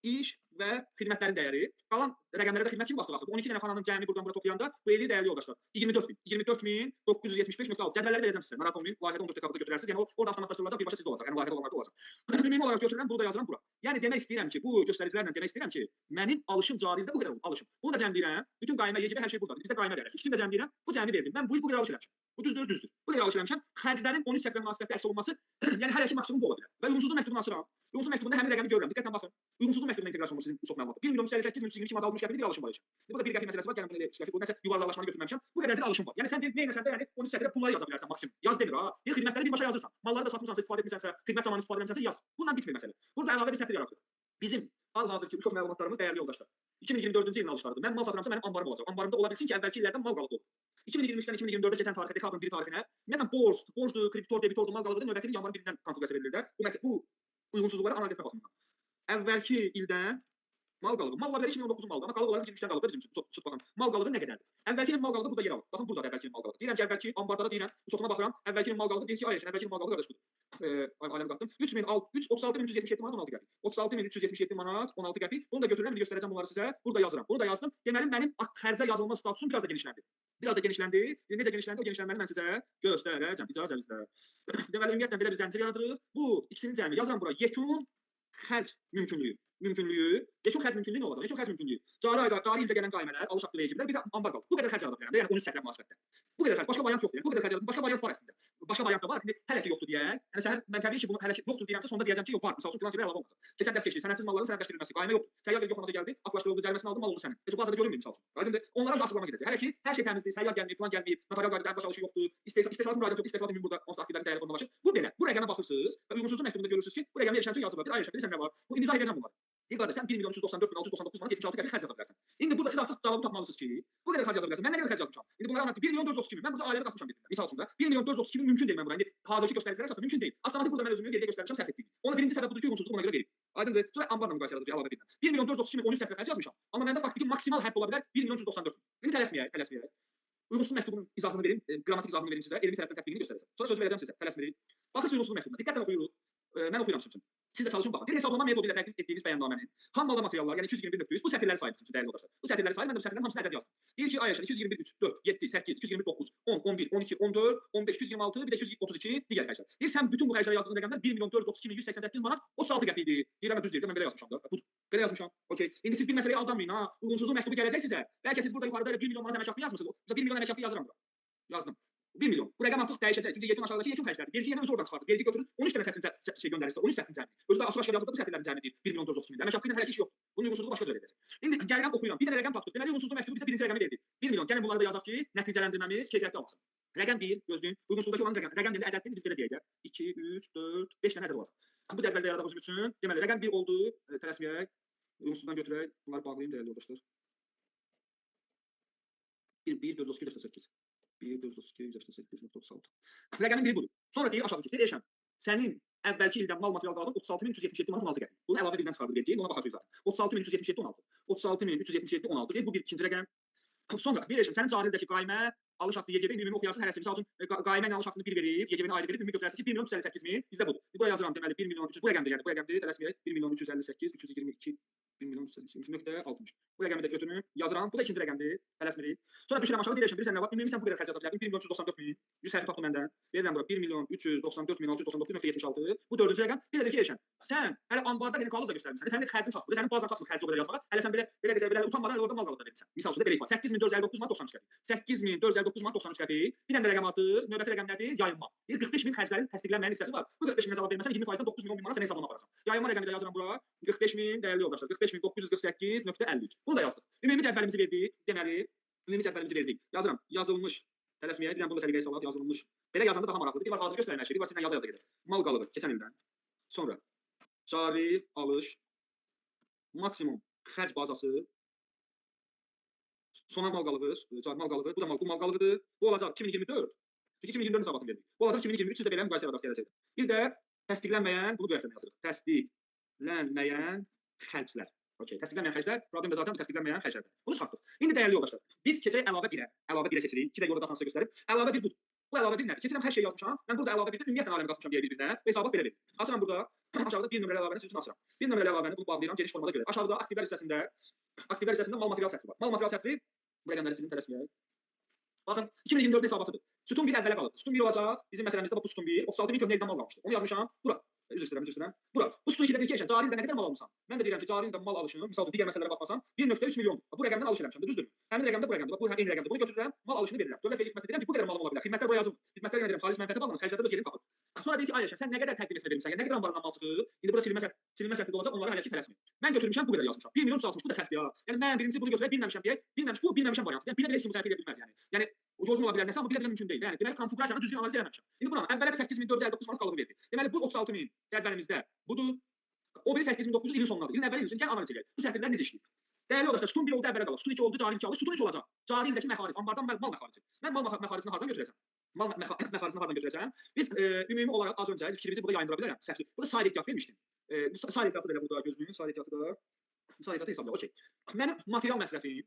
iş və xidmətlərin dəyəri. Qalan rəqəmlərə də xidmət kimi vaxtı baxır. 12 dənə xananın cəmi buradan bura toplayanda bu elli dəyərli yoldaşlar. 24.975.6. Cədvəlləri verəcəm sizə. Narahat olmayın. Layihədə 14 dekabda götürərsiniz. Yəni orada avtomatlaşdırılacaq, birbaşa sizdə olacaq. Yəni layihədə olanlarda olacaq. Ümumi olaraq götürürəm, burada yazıram bura. Yəni demək istəyirəm ki, bu göstəricilərlə demək istəyirəm ki, mənim alışım cari ildə bu qədər oldu, alışım. Bunu da cəmləyirəm. Bütün qaymə YGB hər şey burdadır. Bizdə qaymə dəyəri. İkisini də cəmləyirəm. Bu cəmi verdim. Mən bu il bu qədər alış eləmişəm. Bu düzdür, düzdür. Bu qədər alış eləmişəm. Xərclərin 13 sətrə münasibətdə əks olunması, yəni hər iki maksimum bu ola bilər. Və uyğunsuzluq məktubunu açıram. Uyğunsuzluq məktubunda həmin rəqəmi görürəm. Diqqətlə baxın. Uyğunsuzluq məktubuna inteqrasiya olunur sizin çox məlumatı. 1 milyon 58.322 manat almış qəpik bir alışım var işin. Burada bir qəpik məsələsi var. Gəlin bunu elə çıxaq. Bu nəsə yuvarlaqlaşmanı götürməmişəm. Bu qədərdir alışım var. Yəni sən nə etsən də yəni 13 sətrə pulları yaza bilərsən maksimum. Yaz demir ha. Bir xidmətləri birbaşa yazırsan. Malları da satmısansa, istifadə etmisənsə, xidmət zamanı istifadə etmisənsə yaz. Bundan bitmir məsələ. Burada əlavə bir sətr yaradırıq. Bizim hal-hazırki çox məlumatlarımız dəyərli yoldaşlar. 2024-cü ilin alışlarıdır. Mən mal satıramsa mənim ambarım olacaq. Ambarımda ola bilsin ki, əvvəlki illərdən mal qalıb olur. 2023-dən 2024-ə keçən tarixə, dekabrın 1 tarixinə, ümumiyyətlə borcdur, kreditor, debitordur, mal qalıqdır, növbəti il yanvarın 1-dən konsultasiya verilir də. Bu uyğunsuzluqları analiz etmə baxımından. Əvvəlki ildən mal qalığı. Mal ola bilər 2019-un malıdır, amma qalıq olaraq 23-dən qalıqdır bizim üçün. Sot baxın. Mal qalığı nə qədərdir? Əvvəlki ilin mal qalığı burada yer alır. Baxın burada əvvəlki ilin mal qalığı. Deyirəm ki, əvvəlki ambarda da deyirəm, sotuna baxıram. Əvvəlki ilin mal qalığı deyir ki, ay əvvəlki ilin mal qalığı qardaş budur. Aləmi qatdım. 36.377 manat 16 qəpik. 36.377 manat 16 qəpik. Bunu da götürürəm, göstərəcəm bunları sizə. Burada yazıram. Bunu da yazdım. Deməli mənim xərcə yazılma statusum biraz da genişləndi. Biraz da genişləndi. Necə genişləndi? O genişlənməni mən sizə göstərəcəm. İcazənizlə. Deməli ümumiyyətlə belə bir zəncir yaradırıq. Bu ikisinin cəmi yazıram bura. Yekun xərc mümkünlüyü. Yekun xərc mümkünlüyü nə olacaq? Yekun xərc mümkünlüyü. Cari ayda, cari ildə gələn qaymələr, alış haqqı vericilər, bir də ambar qalır. Bu qədər xərc yarada bilərəm də, yəni 13 sətrə münasibətdə. Bu qədər xərc, başqa variant yoxdur. Yəni bu qədər xərc yarada, başqa variant var əslində. Başqa variant da var. İndi hələ ki yoxdur deyək. Yəni səhər mən təbii ki bunu hələ ki yoxdur deyirəmsə, sonda deyəcəm ki, yox var. Məsəl üçün filan şeylər əlavə olmaz. Keçən dərs keçdik. Sənədsiz malların sənədləşdirilməsi, qaymə yoxdur. Səyyar vergi yoxlaması gəldi, aflaşdırıldı, cəriməsini aldı, mal oldu sənin. Heç o bazada görünmür məsəl üçün. Aydındır? Onlara açıqlama gedəcək. Hələ ki hər şey təmizdir, səyyar gəlmir, filan gəlmir, notarial qaydada əmlak alışı yoxdur. İstehsalat müraciəti yoxdur, istehsalat ümumi burada onsuz aktivlərin dəyəri formalaşır. Bu belə. Bu rəqəmə baxırsınız və uyğunsuzluq məktubunda görürsünüz ki, bu rəqəmə erişən üçün yazılır. Bir ay yaşa, bilirsən nə var? Bu izah edəcəm bunları. Deyir qardaş, sən 1 milyon 394.699 manat 76 qəpik xərc yaza bilərsən. İndi burada siz artıq cavabı tapmalısınız ki, bu qədər xərc yaza bilərsən. Mən nə qədər xərc yazmışam? İndi bunları anlatdım. 1 milyon 432 min. Mən burada ailəvi qatmışam bir. Misal üçün də 1 milyon 432 min mümkün deyil mən bura. İndi hazırki göstəricilərə əsasında mümkün deyil. Avtomatik burada mən özümü vergiyə göstərmişəm, səhv etdiyimi. Onun birinci səbəbi budur ki, uyğunsuzluq ona görə verib. Aydındır? Sonra ambarla müqayisə edəcək əlavə edirəm. 1 milyon 432 min 13 sətrə xərc yazmışam. Amma məndə faktiki maksimal hədd ola bilər 1 milyon 394 min. İndi tələsməyək. Uyğunsuzluq məktubunun izahını verim, qrammatik izahını verim sizə, elmi tərəfdən tətbiqini göstərəcəm. Sonra söz verəcəm sizə. Tələsməyin. Baxırsınız uyğunsuzluq məktubuna. Diqqətlə oxuyuruq. Mən oxuyuram sizin üçün. Siz də çalışın baxın. Bir hesablama metodu ilə təqdim etdiyiniz bəyannamənin xam malda materiallar, yəni 221.100 bu sətirləri sayın sizin dəyərli yoldaşlar. Bu sətirləri sayın, mən də bu sətirlərin hamısını ədəd yazdım. Deyir ki, ay yaşa 221.3, 4, 7, 8, 229, 10, 11, 12, 14, 15, 226, bir də 232 digər xərclər. Deyir sən bütün bu xərclərə yazdığın rəqəmlər 1 milyon 432.188 manat 36 qəpik idi. Deyirəm düz deyir, mən belə yazmışam da. Bu belə yazmışam. Okay. İndi siz bir məsələyə aldanmayın ha. Uyğunsuzluq məktubu gələcək sizə. Bəlkə siz burada yuxarıda 1 milyon manat əmək haqqı yazmısınız. 1 milyon əmək haqqı yazıram bura. Yazdım. 1 milyon. Bu rəqəm artıq dəyişəcək. Çünki yekun aşağıdakı yekun xərclərdir. Vergi yenə özü oradan çıxardır. Vergi götürün 13 dənə sətrin şey göndərirsə 13 sətrin cəmi. Özü də açıq-aşkar yazılıb bu sətirlərin cəmidir. 1 milyon 432 min. Əmək haqqı ilə hələ ki iş yoxdur. Bunun uyğunsuzluğu başqa cür edəcək. İndi gəlirəm oxuyuram. Bir dənə rəqəm tapdıq. Deməli uyğunsuzluq məktubu bizə birinci rəqəmi verdi. 1 milyon. Gəlin bunları da yazaq ki, nəticələndirməmiz keyfiyyətli olsun. Rəqəm 1 gözləyin. Uyğunsuzluqdakı olan rəqəm. Rəqəm birində ədəddir. Biz belə deyək də. 2, 3, 4, 5 dənə ədəd olacaq. Bu cədvəldə yaradığımız üçün deməli rəqəm 1 oldu. Tələsməyək. Uyğunsuzluqdan götürək. Bunları bağlayım dəyərli yoldaşlar. 1 432 1 432 186. Rəqəmin biri budur. Sonra deyir aşağıdakı. Deyir eşəm. Sənin əvvəlki ildən mal material qaldın 36.377 manat 16 qəpik. Bunu əlavə birdən çıxardır vergi. Ona baxacağıq zaten. 36.377 16. 36.377 16. Deyir bu bir ikinci rəqəm. Sonra bir eşəm. Sənin cari ildəki qaymə alış haqqı YGB ümumi oxuyarsınız hər həsəbi. Məsəl üçün qaymə ilə alış haqqını 1 verib, YGB-ni ayrı verib, ümumi götürərsiniz ki 1 milyon 358 min bizdə budur. Buraya yazıram deməli 1 milyon 300 bu rəqəmdir yəni bu rəqəmdir tələsməyək 1 milyon 358 322 1.323.60. Bu rəqəmi də götürün, yazıram. Bu da ikinci rəqəmdir. Tələsmirik. Sonra düşürəm aşağı deyirəm, bilirsən nə var? Ümumi sən bu qədər xərc yaza bilərdin. 1.394.000. 100 səhv tapdım məndən. Verirəm bura 1.394.699.76. Bu dördüncü rəqəm. Bir də ki, Elşən, sən hələ ambarda hələ qalıb da göstərmisən. Sənin heç xərcin çatmır. Sənin bazar çatmır xərci o qədər yazmağa. Hələ sən belə belə utanmadan orada mal qalıb da verirsən. Misal üçün belə ifade 8459 manat 93 qəpik. 8459 manat 93 qəpik. Bir dənə də rəqəm artır. Növbəti rəqəm nədir? Yayınma. 45.000 xərclərin təsdiqlənməyən hissəsi var. Bu 45.000 cavab verməsən 20%-dən 9 milyon manat sən hesablama aparacaqsan. Yayınma rəqəmi də yazıram bura. 45.000 dəyərli yoldaşlar. 45.948.53. Bunu da yazdık. Ümumi cədvəlimizi verdik. Deməli, ümumi cədvəlimizi verdik. Yazıram. Yazılmış. Tələsməyək. Bir dənə bunu da səliqəyə salaq. Yazılmış. Belə yazanda daha maraqlıdır. Bir var hazır göstərmə şeyi. Bir var sizlə yaza gedir. Mal qalığı keçən ildən. Sonra cari alış, maksimum xərc bazası, sona mal qalığı, cari mal qalığı, bu da mal qalığıdır. Bu olacaq 2024. Çünki 2024-ün hesabatını verdik. Bu olacaq 2023 sizdə belə müqayisə edəcək gələcəkdir. Bir də təsdiqlənməyən, bunu bu yaxdan yazırıq. Təsdiqlənməyən xərclər. Okay, təsdiqlənməyən xərclər, problem də zaten bu təsdiqlənməyən xərclərdir. Bunu çıxartdıq. İndi dəyərli yoldaşlar, biz keçək əlavə 1-ə. Əlavə 1-ə keçirik. 2 dəqiqə orada daxilsə göstərib. Əlavə 1 budur. Bu əlavə 1 nədir? Keçirəm hər şey yazmışam. Mən burada əlavə 1-də ümumiyyətlə aləmi qatmışam bir-birinə və hesabat belə verir. Açıram burada. Aşağıda bir nömrəli əlavəni sizin üçün açıram. Bir nömrəli əlavəni bunu bağlayıram geniş formada görə. Aşağıda aktivlər hissəsində mal material sətri var. Mal material sətri bu rəqəmləri sizin tələsməyək. Baxın, 2024 hesabatıdır. Sütun 1 əvvələ qalır. Sütun 1 olacaq. Bizim məsələmizdə bu sütun 1. 36.000 köhnə ildən mal qalmışdı. Onu yazmışam. Bura. Üzr istəyirəm. Bura. Bu sütun 2-də bir keçən. Cari ildə nə qədər mal almısan? Mən də deyirəm ki, cari ildə mal alışını, məsəl üçün digər məsələlərə baxmasan, 1.3 milyon. Bu rəqəmdən alış eləmişəm, düzdür? Həmin rəqəmdə bu rəqəmdir. Bu eyni rəqəmdir. Bunu götürürəm, mal alışını verirəm. Dövlət vergi xidmətinə deyirəm ki, bu qədər malım ola bilər. Xidmətlər bura yazılır. Xidmətlər nə deyirəm? Xaric mənfəətə bağlı, xərclərdə öz yerini tapır. Sonra deyir ki, ay Elşən, sən nə qədər təqdim etmə vermisən? Yəni nə qədər anbarından mal çıxır? İndi burada silinmə şərti olacaq, onları hələ ki tələsmir. Mən götürmüşəm bu qədər yazmışam. 1 milyon 360 bu da səhvdir ya. Yəni mən birinci bunu götürə bilməmişəm deyək. Bilməmişəm variantı. Yəni bilə-bilə heç kim müzakirə edə bilməz yəni. Yəni yolun ola bilər nəsə, amma bilə-bilə mümkün deyil. Yəni deməli konfigurasiyanı düzgün analiz eləməmişəm. İndi buna əvvələ 8459 manat qalığı verdi. Deməli bu 36.000 cədvəlimizdə budur. O biri 8.900 ilin sonundadır. İlin əvvəli ilin analiz edək. Bu sətirlər necə işləyir? Dəyərli yoldaşlar, sütun 1 oldu əvvələ qalır. Sütun 2 oldu, cari 2 alır. Sütun 3 olacaq. Cari ildəki məxaric, ambardan mal məxarici. Mən mal məxaricini hardan götürəcəm? Mal məxaricini hardan götürəcəm? Biz ümumi olaraq az öncə fikrimizi burada yayındıra bilərəm. Səhv. Burada sayı ehtiyat vermişdim. Sayı ehtiyatı da elə burada gözlüyün. Sayı ehtiyatı hesablayaq. Okey. Mənim material məsrəfim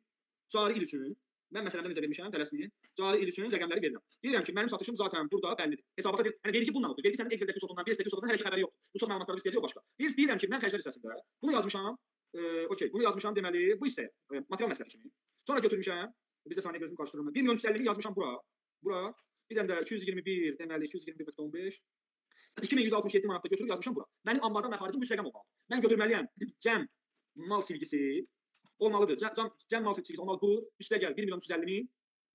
cari il üçün mən məsələmdə necə vermişəm, tələsməyin. Cari il üçün rəqəmləri verirəm. Deyirəm ki, mənim satışım zaten burada bəllidir. Hesabata bir, yəni vergi bununla olur. Vergi sənin Excel-dəki sotundan, bir STK sotundan hələ ki xəbəri yoxdur. Bu çox məlumatları istəyəcək o başqa. Deyirəm ki, mən xərclər hissəsində bunu yazmışam. Okey, bunu yazmışam deməli bu hissə material məsələsi kimi. Sonra götürmüşəm. Bizə saniyə gözümü qarşıdırıram. 1.350.000 yazmışam bura. Bir dənə də 221 deməli 221.15. 2167 manatda götürüb yazmışam bura. Mənim ambarda məxaricim bu rəqəm olmalıdır. Mən götürməliyəm. Cəm mal silgisi olmalıdır. Cəm mal silgisi olmalı bu. Üstə gəl 1.350.000.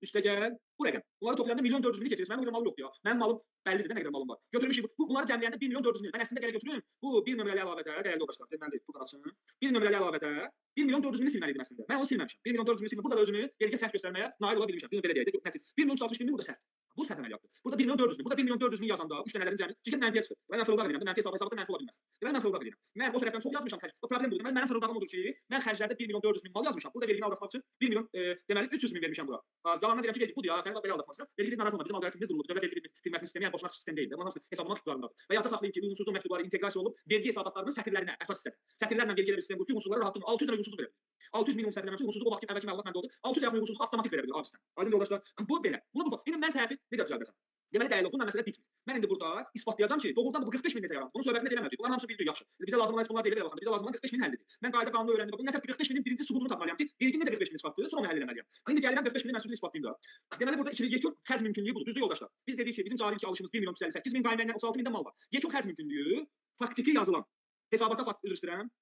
Üstə gəl bu rəqəm. Bunları toplayanda 1.400.000 keçirirsən. Mənim o qədər malım yoxdur ya. Mənim malım bəllidir də nə qədər malım var. Götürmüşük bunları cəmləyəndə 1.400.000. Mən əslində gələ götürüm. Bu bir nömrəli əlavədə dəyərli yoldaşlar. Deməli buradan açın. Bir nömrəli əlavədə 1.400.000 silməliydim əslində. Mən onu silməmişəm. 1.400.000 silmə. Burada da özünü vergiyə səhv göstərməyə nail ola bilmişəm. Belə deyək. 1.360.000 burada səhv. Bu səhv əməliyyatdır. Burada 1.400.000. Burada 1.400.000 yazanda 3 dənələrin cəmi çünki mənfiyə çıxır. Mən fırıldaq edirəm. Mənfi hesabda mənfi ola bilməz. Deməli mən fırıldaq edirəm. Mən o tərəfdən çox yazmışam xərc. O problem budur. Mənim fırıldağım odur ki, mən xərclərdə 1.400.000 mal yazmışam. Burada vergini aldatmaq üçün 1 milyon deməli 300.000 vermişəm bura. Yalandan deyirəm ki, vergi budur ya. Sən belə aldatmaqsan. Vergi narahat olma. Bizim alqoritmimiz durulur. Dövlət vergi xidmətinin sistemi yəni boşluq sistemi deyil. Bunun hamısı hesablama məktublarındadır. Və yadda saxlayın ki, uyğunsuzluq məktubları inteqrasiya olunub vergi hesabatlarının sətirlərinə əsas hissədir. Sətirlərlə vergi edə bir sistem bu ki, uyğunsuzluqlara rahatlıqla 600 dənə uyğunsuzluq verir. 600 minimum sətirləmə üçün uyğunsuzluq o vaxt əvvəlki məlumat məndə oldu. 600 yaxın uyğunsuzluq avtomatik verə bilir abisdən. Aydın yoldaşlar. Bu belə. Bunu bu. İndi mən səhvi necə düzəldəcəm? Deməli dəyərli bununla məsələ bitmir. Mən indi burada isbatlayacağam ki, doğrudan bu 45.000 necə yarandı? Bunun söhbətini eləmədik. Bunların hamısı bildik yaxşı. Bizə lazım olan bunlar deyil elə baxın. Bizə lazım olan 45.000 həllidir. Mən qayda qanunu öyrəndim. Bu nətər 45.000-in birinci sübutunu tapmalıyam ki, vergi necə 45.000 çıxartdı, sonra onu həll etməliyəm. İndi gəlirəm 45.000-i mən sözünü isbatlayım da. Deməli burada yekun xərc mümkünlüyü budur. Düzdür yoldaşlar? Biz dedik ki, bizim cari ilki alışımız 1.358.000 qayməylə 36.000-də mal var. Yekun xərc mümkünlüyü faktiki yazılan. Hesabata üzr istəyirəm.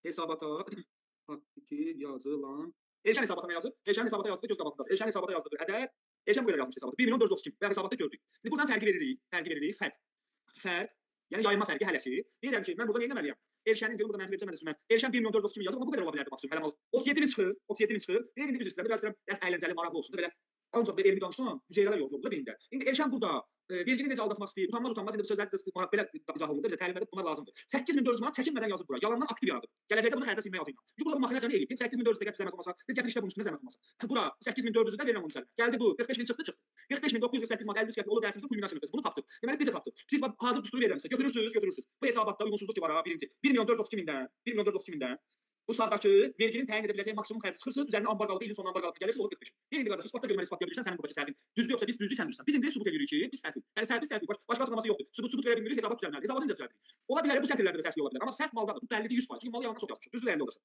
Hesabata faktiki yazılan. Elşən hesabatına yazır. Elşən hesabata yazdığı göz qabağındadır. Elşən hesabata yazdığı ədəd Elşən bu qədər yazmış hesabata. 1.432 və hesabatda gördük. İndi buradan fərqi veririk. Fərq. Yəni yayınma fərqi hələ ki. Deyirəm ki, mən burada nə etməliyəm? Elşənin deyim burada mənfi verəcəm mən. Elşən 1.432 yazır, amma bu qədər ola bilərdi maksimum. Hələ 37.000 çıxır. 37.000 çıxır. Deyir indi üzr istəyirəm. Biraz əyləncəli, maraqlı olsun da belə. Ancaq belə elmi danışsam, üzeyirlər yolculukda beyində. İndi Elşən burada vergini necə aldatmaq istəyir, utanmaz, indi bu sözlər belə izah olundu, bizə təlimlərdə bunlar lazımdır. 8.400 manat çəkinmədən yazıb bura, yalandan aktiv yaradır. Gələcəkdə bunu xərcə silmək adı ilə. Çünki burada bu maxinəsiyanı eləyib, 8.400 dəqiq zəhmət olmasa, biz gətir işlə bunun üstünə zəhmət olmasa. Bura 8.400-ü də verirəm onun üzərinə. Gəldi bu, 45.000 çıxdı. 45.948 manat 53 qəpik olur dərsimizin kulminasiya nöqtəsi. Bunu tapdıq. Deməli bizə tapdıq. Siz hazır düsturu verirəm sizə. Götürürsüz. Bu hesabatda uyğunsuzluq ki var ha, birinci. 1.432.000-dən Bu sağdakı verginin təyin edə biləcəyi maksimum xərci çıxırsınız, üzərinə ambar qalıbı, ilin sonu ambar qalıbı gəlir, olur 45. Deyir indi qardaş, isbatla görməli isbatlaya bilirsən, sənin buradakı səhvin. Düzdür yoxsa biz düzdür, sən düzsən. Biz indi sübut edirik ki, biz səhvik. Yəni səhvik, başqa açıqlaması yoxdur. Sübut verə bilmirik, hesabat düzəlməlidir. Hesabatı necə düzəldirik? Ola bilər bu sətirlərdə də səhvlik ola bilər, amma səhv maldadır. Bu bəllidir 100%. Çünki malı yalandan çox yazmışıq. Düzdür 50 olacaq.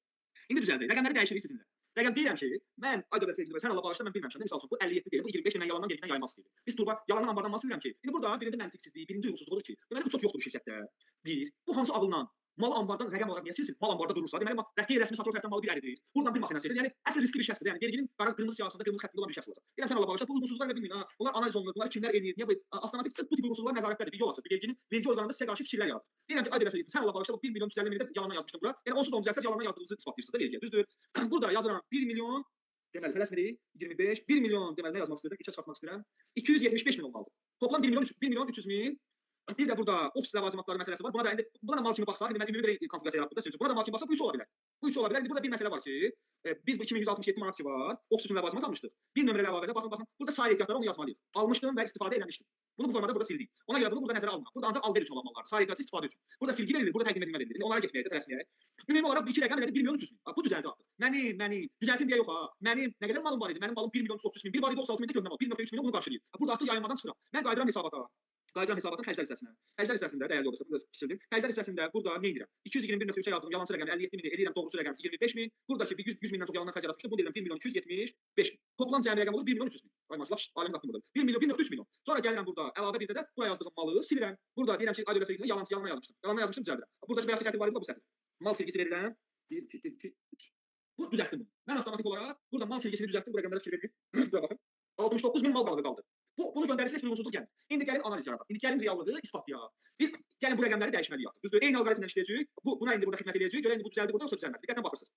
İndi düzəldi. Rəqəmləri dəyişirik sizinlə. Rəqəm deyirəm ki, mən ay dövlət vergisi sən Allah bağışla mən bilməmişəm. Məsəl üçün bu 57 deyil, bu 25 mən yalandan vergidən yaymaq istəyirdim. Biz turba yalandan ambardan mal silirəm ki, indi burada birinci məntiqsizlik, birinci uğursuzluq odur ki, deməli bu çox yoxdur bu şirkətdə. Bir, bu hansı ağılla malı ambardan rəqəm olaraq niyə silsin? Mal ambarda durursa, deməli qeyri-rəsmi satır tərəfdən malı bir əlidir. Buradan bir maxinası edir. Yəni əsl riskli bir şəxsdir. Yəni verginin qırmızı siyasətində qırmızı xəttində olan bir şəxs olacaq. Deyirəm sən Allah bağışla, bu uğursuzluqlar bilməyin ha. Bunlar analiz olunur, bunlar kimlər eləyir, niyə bu avtomatik bu tip uğursuzluqlar nəzarətdədir. Bir yol açır. Vergi orqanında sizə qarşı fikirlər yaradır. Deyirəm ki, ay dövlət vergisi sən Allah bağışla, bu 1 milyon 150 min yalandan yazmışdım bura. Yəni onsuz da onu düzəltsəz yalandan yazdığınızı isbatlayırsınız da vergiyə. Düzdür? Burada yazıram 1 milyon deməli tələsmirik 25 1 milyon deməli nə yazmaq istəyirəm? 3-ə çıxartmaq istəyirəm. 275 min olmalıdır. Toplam 1 milyon 300 min. Bir də burada ofis ləvazimatları məsələsi var. Buna da mal kimi baxsaq, indi mən ümumi bir konfigurasiya yaratdım da sizə. Buna da mal kimi baxsaq bu üç ola bilər. Bu üç ola bilər. İndi burada bir məsələ var ki, biz bu 2167 manat ki var, ofis üçün ləvazimat almışdıq. Bir nömrəli əlavədə baxın. Burada sair ehtiyatları onu yazmalıyıq. Almışdım və istifadə etmişdim. Bunu bu formada burada sildik. Ona görə bunu burada nəzərə alınmır. Burada ancaq al-ver üçün olan mallar, sair ehtiyatı istifadə üçün. Burada silgi verilir, burada təqdim edilmə verilir. İndi onlara getməyək, tələsməyək. Ümumi olaraq bu iki rəqəm elədi 1 milyon 300 min. Bu düzəldi artıq. Məni düzəlsin deyə yox ha. Mənim nə qədər malım var idi? Mənim malım 1 milyon 300 min. Bir var idi 36 mində görünən mal. 1.3 milyon bunu qarşılayır. Burada artıq yayınmadan çıxıram. Mən qayıdıram hesabata. Qayıdıram hesabatın xərclər hissəsinə. Xərclər hissəsində dəyərli yoldaşlar, bunu da kiçildim. Xərclər hissəsində burada nə edirəm? 221.3-ə yazdım, yalançı rəqəm 57 min edirəm, doğrusu rəqəm 25 min. Buradakı 100 mindən çox yalandan xərc yaratmışdı. Bunu deyirəm 1 milyon 275 min. Toplam cəmi rəqəm olur 1 milyon 300 min. Ay maşallah, aləmi tapdım burada. 1 milyon 1.3 milyon. Sonra gəlirəm burada əlavə bir də buraya yazdığım malı silirəm. Burada deyirəm ki, ay dövlət vergisi yalandan yazmışdım. Yalandan yazmışdım düzəldirəm. Buradakı bayaqki sətir var idi, bu sətir. Mal silgisi verirəm. 1 2 2 3. Bu düzəltdim bunu. Mən avtomatik olaraq burada mal silgisini düzəltdim, bu rəqəmlərə fikir verin. Bura baxın. 69 min mal qaldı. Bunu göndərirsiniz bir uğursuzluq gəlir. İndi gəlin analiz yaradaq. İndi gəlin reallığı isbatlayaq. Biz gəlin bu rəqəmləri dəyişməliyik artıq. Düzdür? Eyni alqoritmlə işləyəcəyik. Buna indi burada xidmət edəcəyik. Görək indi bu düzəldi burada yoxsa düzəlmədi. Diqqətlə baxırsınız.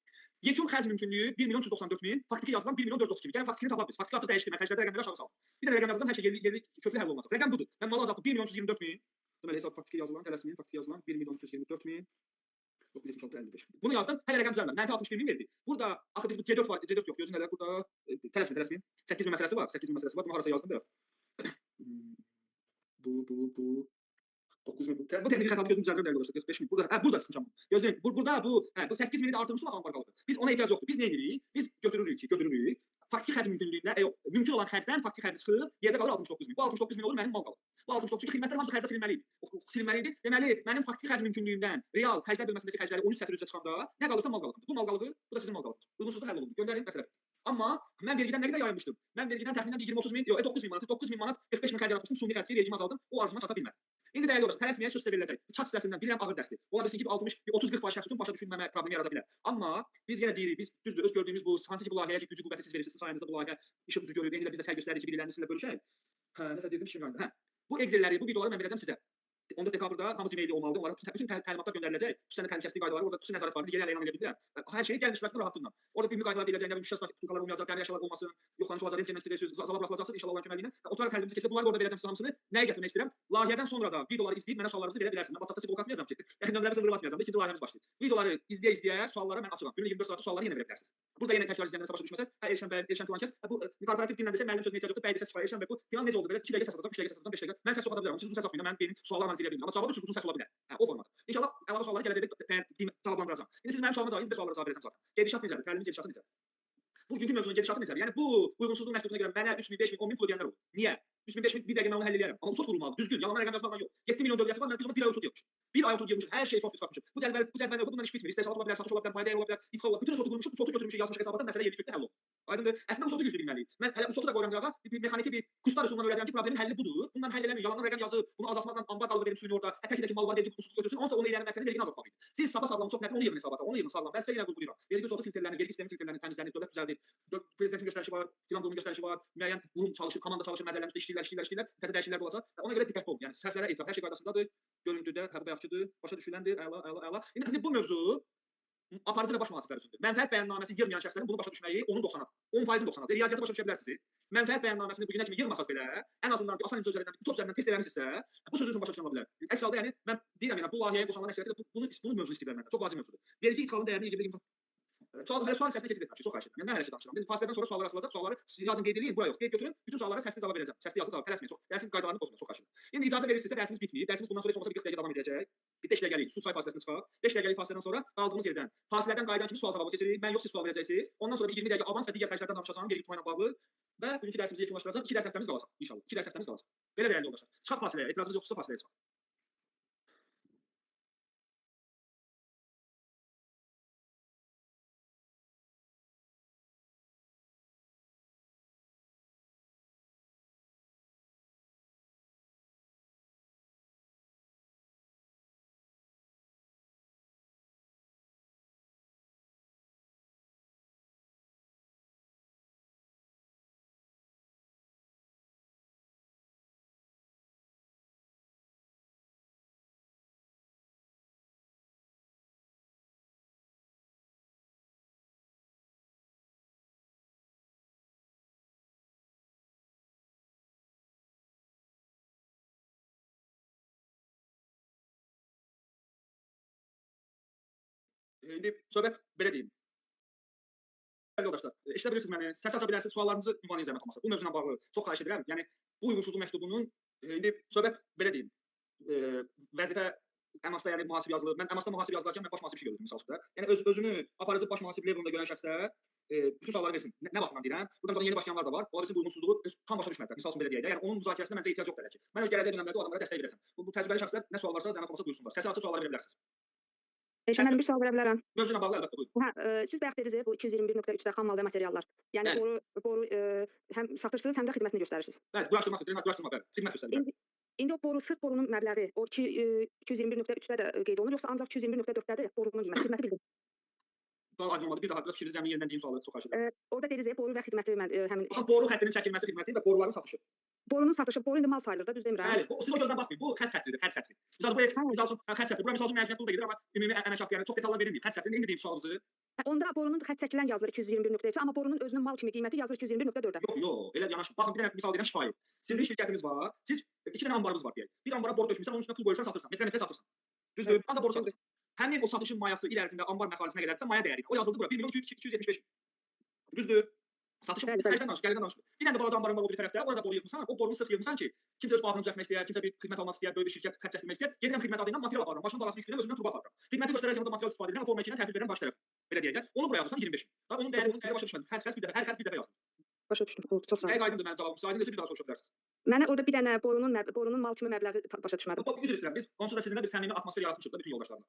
Yekun xərc mümkünlüyü 1 milyon 394 min, faktiki yazılan 1 milyon 432 min. Gəlin faktikini tapaq biz. Faktiki artıq dəyişdirmək, xərclərdə rəqəmləri aşağı salaq. Bir də rəqəm yazsam hər şey yerli köklü həll olunacaq. Rəqəm budur. Mən malı azaltdım 1 milyon 324 min. Deməli hesab faktiki yazılan, tələsmin faktiki yazılan 1 milyon 324 min. 976 Bunu yazdım. Hələ rəqəm düzəlmədi. Mənfi 61 min verdi. Burada axı biz bu C4 var, C4 yox. Gözün nələr burada tələsmin. 8 min məsələsi var. 8 min məsələsi var. Bunu harasa yazdım da. Bu 9 min. Bu texniki xətabı gözüm düzəldir arkadaşlar. 45 min. Burada sıxmışam. Gözləyin. Bu 8 mini də artırmışıq axı ambar qalıbı. Biz ona ehtiyac yoxdur. Biz nə edirik? Biz götürürük. Faktiki xərc mümkünlüyündə, mümkün olan xərcdən faktiki xərci çıxır, yerdə qalır 69 min. Bu 69 min olur mənim mal qalır. Bu 69 çünki xidmətlər hamısı xərcə silinməli idi. Silinməli idi. Deməli, mənim faktiki xərc mümkünlüyündən real xərclər bölməsindəki xərcləri 13 sətr üzrə çıxanda nə qalırsa mal qalır. Bu mal qalır, bu da sizin mal qalır. Uyğunsuzluq həll olundu. Göndərin məsələ. Amma mən vergidən nə qədər yaymışdım? Mən vergidən təxminən 20-30 min, 9 min manat, 45 min xərc yaratmışdım, suni xərcli vergimi azaldım. O arzuma çata bilmədim. İndi dəyərli olacaq. Tələsməyə söz veriləcək. Çat hissəsindən bilirəm ağır dərsdir. Ola bilsin ki, 30-40% şəxs üçün başa düşülməmə problemi yarada bilər. Amma biz yenə deyirik, biz düzdür, öz gördüyümüz bu hansı ki bu layihəyə ki, gücü qüvvəti siz verirsiniz, sayənizdə bu layihə işıq üzü görür. İndi də bizə xəy göstərir ki, bilirləriniz sizinlə bölüşək. Nəsə dedim, işim var. Bu Excelləri, bu videoları mən verəcəm sizə. 10 dekabrda hamısı maili olmalıdır. Onlara bütün təlimatlar göndəriləcək. Xüsusən təhlükəsizlik qaydaları, orada xüsusi nəzarət var. Yeri elan edə bilirlər. Hər şeyi gəlin iştirakla rahatlıqla. Orada bir qaydalar veriləcək, bir müştəri strukturlar olmayacaq, qəri əşyalar olmasın, yoxlanış olacaq, internet istəyəcəksiniz, zala buraxılacaqsınız inşallah Allahın köməyi ilə. Oturaq təlimimiz keçsə, bunları orada verəcəm sizə hamısını. Nəyə gətirmək istəyirəm? Layihədən sonra da videoları izləyib mənə suallarınızı verə bilərsiniz. Mən WhatsApp-da sizi blok atmayacağam ki. Yəni nömrəmizi vurub atmayacağam. İkinci layihəmiz başlayır. Videoları izləyə suallara mən açıram. Günə 24 saatda sualları yenə verə bilərsiniz. Burada yenə təkrar izləyəndə başa düşməsəz, Elşən bəy, Elşən filan kəs, bu korporativ dillə desə müəllim sözünə ehtiyac yoxdur, bəy desə kifayət, Elşən bəy bu filan necə oldu belə 2 dəqiqə səs atacağam, 3 dəqiqə səs atacağam, 5 dəqiqə. Mən səs oxuda bilərəm. Siz uzun səs oxuyun, mən benim sualları analiz edə bilmirəm. Amma cavabı üçün uzun səs ola bilər. O formada. İnşallah əlavə sualları gələcəkdə cavablandıracağam. İndi siz mənim sualıma cavab, indi də suallara cavab verəcəm zaten. Gedişat necədir? Təlimin gedişatı necədir? Bugünkü mövzunun gedişatı necədir? Yəni bu uyğunsuzluq məktubuna görə mənə 3000, 5000, 10000 pul ödəyənlər olur. Niyə? 3000, 5000 bir dəqiqə mən onu həll edərəm. Amma usut vurulmalı, düzgün, yalan rəqəm yazmaqla yox. 7 milyon dövriyyəsi var, mən biz onu bir ay usut yapmışıq. Bir ay usut yapmışıq, hər şeyi soft çıxmışıq. Bu cədvəl yox, bundan iş bitmir. İstehsalat ola bilər, satış ola bilər, payda ola bilər, ifha ola bilər. Bütün usutu qurmuşuq, usutu götürmüşük, yazmışıq hesabata, məsələ yerli kökdə həll oldu. Aydındır? Əslində usutu güclü bilməliyik. Mən hələ usutu da qoyuram qırağa, bir mexaniki bir kurslar üsulundan öyrədirəm ki, problemin həlli budur. Bundan həll eləmir. Yalandan rəqəm yazıb, bunu azaltmaqla ambar qalığı verib suyunu orada, tək-tək mal var, vergi usutu götürsün. Onsa onu eləmək məqsədi vergini azaltmaq idi. Siz sapa-sağlam çox nədir, onu yığın hesabata, onu yığın sağlam. Mən sizə yenə vurgulayıram. Vergi usutu filtrlərini, vergi sistemi filtrlərini təmizlənir, dövlət düzəldir. Prezidentin göstərişi var, filan qurumun göstərişi var, müəyyən qurum çalışır, komanda çalışır, məzəllərimizdə işləyirlər, təzə dəyişikliklər olacaq. Ona görə diqqətli olun. Yəni səhvlərə etiraf, hər şey qaydasındadır, görüntüdə, bayaqçıdır, başa düşüləndir, əla. İndi bu mövzu aparıcı və baş mühasiblər üçündür. Mənfəət bəyannaməsini yığmayan şəxslərin bunu başa düşməyi onun 90-adır. 10%-in 90-adır. Riyaziyyatı başa düşə bilərsiniz. Mənfəət bəyannaməsini bu günə kimi yığmasanız belə, ən azından ki, asan imza üzərindən, çox üzərindən test eləmisinizsə, bu sözü üçün başa düşülmə bilər. Əks halda yəni mən deyirəm yəni bu layihəyə qoşulanların əksəriyyəti bunun mövzunu istəyirlər məndən. Çox vacib mövzudur. Vergi idxalının dəyərini necə Sual hissəsində keçid etmirəm ki, çox xahiş edirəm. Yəni mən hələ ki danışıram. Fasilədən sonra suallar açılacaq. Sualları yazın qeyd edin, bura yox. Qeyd götürün, bütün suallara səsli cavab verəcəm. Səsli yazı cavab tələsməyin. Çox dərsin qaydalarını pozmayın, çox xahiş edirəm. İndi icazə verirsinizsə dərsimiz bitməyib. Dərsimiz bundan sonra heç olmasa bir 40 dəqiqə davam edəcək. Bir 5 dəqiqəlik su çay fasiləsinə çıxaq. 5 dəqiqəlik fasilədən sonra qaldığımız yerdən fasilədən qayıdan kimi sual cavabı keçirik. Mən yox, siz sual verəcəksiniz. Ondan sonra bir 20 dəqiqə avans və digər xərclərdən danışacağam, geri tutma ilə bağlı və bugünkü dərsimizi yekunlaşdıracağıq. 2 dərs həftəmiz qalacaq inşallah. 2 dərs həftəmiz qalacaq. Belə dəyərli yoldaşlar. Çıxaq fasiləyə, etirazınız yoxdursa fasiləyə çıxaq. İndi söhbət belə deyim. Yoldaşlar, eşidə bilirsiniz məni. Səs aça bilərsiniz, suallarınızı ünvanlayın zəhmət olmasa. Bu mövzuyla bağlı çox xahiş edirəm. Yəni bu uyğunsuzluq məktubunun indi söhbət belə deyim. Vəzifə əmasda yəni mühasib yazılır. Mən əmasda mühasib yazılarkən mən baş mühasib işi görürdüm misal üçün də. Yəni özünü aparıcı baş mühasib levelində görən şəxslər bütün sualları versin. Nə baxımdan deyirəm? Burada zaten yeni başlayanlar da var. Ola bilsin bu uyğunsuzluğu tam başa düşmədilər. Misal üçün belə deyək də. Yəni onun müzakirəsinə məncə ehtiyac yoxdur hələ ki. Mən öz gələcək dövrlərdə o adamlara dəstək verəcəm. Bu təcrübəli şəxslər nə sual varsa zəhmət olmasa buyursunlar. Səsi açıq suallar verə bilərsiniz. Mən bir sual verə bilərəm. Mövzu ilə bağlı əlbəttə buyurun. Siz bayaq dediniz bu 221.3-də xam mal və materiallar. Yəni boru həm satırsınız, həm də xidmətini göstərirsiniz. Bəli, quraşdırma, bəli. Xidmət göstərir. İndi o boru, sırf borunun məbləği o 221.3-də də qeyd olunur, yoxsa ancaq 221.4-dədir borunun qiyməti, xidməti bildirir. Sual aydın olmadı. Bir daha biraz fikrinizi zəmin yerindən deyin sualı çox xahiş edirəm. Orada dediniz boru və xidməti həmin boru xəttinin çəkilməsi xidməti və boruların satışı. Borunun satışı, boru indi mal sayılır da, düz demirəm. Bəli, siz o gözdən baxmayın. Bu xətt səthidir, xətt səthi. Misal üçün xətt səthi. Bura misal üçün məzuniyyət pulu da gedir, amma ümumi əmək haqqı yəni çox detallar verilmir. Xətt səthində indi deyim sualınızı. Onda borunun xətt çəkilən yazılır 221.3, amma borunun özünün mal kimi qiyməti yazılır 221.4-də. Yox, elə yanaşın. Baxın, bir dənə misal deyirəm şifahi. Sizin şirkətiniz var. Siz 2 dənə anbarınız var deyək. Bir anbara boru döşmüsən, onun üstünə pul qoyursan, satırsan. Metrə satırsan. Düzdür? Ancaq boru satırsan. Həmin o satışın mayası il ərzində anbar məxalisinə qədərdirsə, maya dəyəri. O yazıldı bura 1 milyon 275 min. Düzdür? Satışın xərcdən danış, gəlirdən danış. Bir dənə də balaca anbarın var o bir tərəfdə, orada boru yığmısan, o borunu sırf yığmısan ki, kimsə öz bağını düzəltmək istəyər, kimsə bir xidmət almaq istəyər, böyük bir şirkət xətt çəkdirmək istəyər, gedirəm xidmət adı ilə material aparıram, maşının balasını yüklədirəm, özümdən turba aparıram. Xidməti göstərəcəm də material istifadə edirəm, forma 2-dən təhvil verirəm baş tərəf. Belə deyək də, onu buraya yazırsan 25 min. Da onun dəyəri başa düşmədim. Hər kəs bir dəfə yazılır. Başa düşdüm. Çox sağ olun. Dəqiq aydındır mənim cavabım. Aydın desə bir daha soruşa bilərsiniz. Mənə orada bir dənə borunun mal kimi məbləği başa düşmədim. Üzr istəyirəm. Biz onsuz da sizinlə bir səmimi atmosfer yaratmışıq da bütün yoldaşlarla.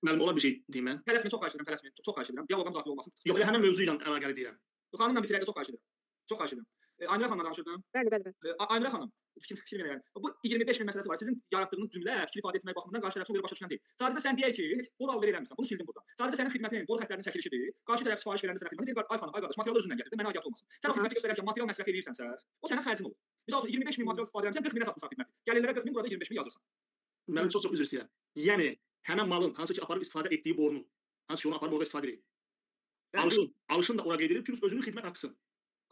Müəllim, ola bir şey deyim mən. Tələsməyin, çox xahiş edirəm. Dialoqa müdaxilə olmasın. Yox, həmin mövzu ilə əlaqəli deyirəm. Xanımla bitirəndə çox xahiş edirəm. Çox xahiş edirəm. Aynur xanımla danışırdım. Bəli. Aynur xanım, fikir verin. Bu 25 min məsələsi var. Sizin yaratdığınız cümlə fikir ifadə etmək baxımından qarşı tərəfə görə başa düşülən deyil. Sadəcə sən deyək ki, heç boru al eləmirsən. Bunu sildim buradan. Sadəcə sənin xidmətin, boru xəttlərinin çəkilişidir. Qarşı tərəf sifariş verəndə sənə xidmət edir. Ay xanım, ay qardaş, materialı özündən gətir. Mənə aidiyyat olmasın. Sən o xidməti göstərərkən material məsrəf edirsənsə, o sənin xərcin olur. Məsəl üçün 25 min material istifadə edirsən, 40 minə satmısan xidməti. Gəlirlərə 40 min, burada 25 min yazırsan. Mənim çox üzr istəyirəm. Yəni həmin malın hansı ki aparıb istifadə etdiyi borunun, hansı ki onu aparıb orada istifadə edir. Alışın da ora qeyd edilir, plus özünün xidmət haqqısı.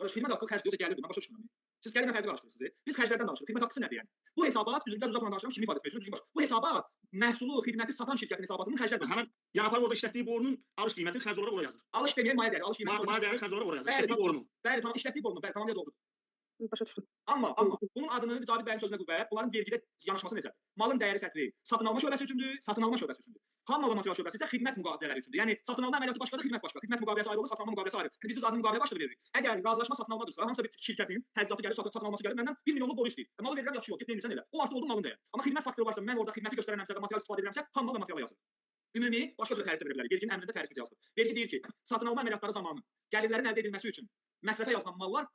Qardaş, xidmət haqqı xərcləyirsə gəlirdi, mən başa düşmürəm. Siz gəlirlə xərci qarışdırırsınız. Biz xərclərdən danışırıq. Xidmət haqqısı nədir yəni? Bu hesabat üzrə uzaqla danışıram, kimi ifadə etmək üçün düzgün baş. Bu hesabat məhsulu, xidməti satan şirkətin hesabatının xərclər bölünür. Həmin yəni aparıb orada işlətdiyi borunun alış qiyməti xərc olaraq ora yazılır. Alış deməyək maya dəyəri, alış qiyməti. Maya dəyəri xərc olaraq ora yazılır. İşlətdiyi borunun. Bəli, tamam, işlətdiyi borunun, bəli, tamamilə doğrudur. Başa düşdüm. Amma bunun adını Cavit bəyin sözünə qüvvət, onların vergidə yanaşması necədir? Malın dəyəri sətri satın alma şöbəsi üçündür, satın alma şöbəsi üçündür. Xam mal və material şöbəsi isə xidmət müqavilələri üçündür. Yəni satın alma əməliyyatı başqadır, xidmət başqa. Xidmət müqaviləsi ayrı olur, satın alma müqaviləsi ayrı. Yəni biz öz adını müqavilə başlığı veririk. Əgər razılaşma satın almadırsa, hansısa bir şirkətin təchizatı gəlir, satın alması gəlir, məndən 1 milyonluq boru istəyir. Malı verirəm, yaxşı yox, get demirsən elə. O artıq oldu malın dəyəri. Amma xidmət faktoru varsa, mən orada xidməti göstərənəmsə və material istifadə edirəmsə, xam mal və material yazılır. Ümumi başqa cür tərif edə bilərik. Verginin əmrində tərif yazılır. Vergi deyir ki, satın alma əməliyyatları zamanı gəlirlərin əldə edilməsi üçün məsrəfə yazılan mallar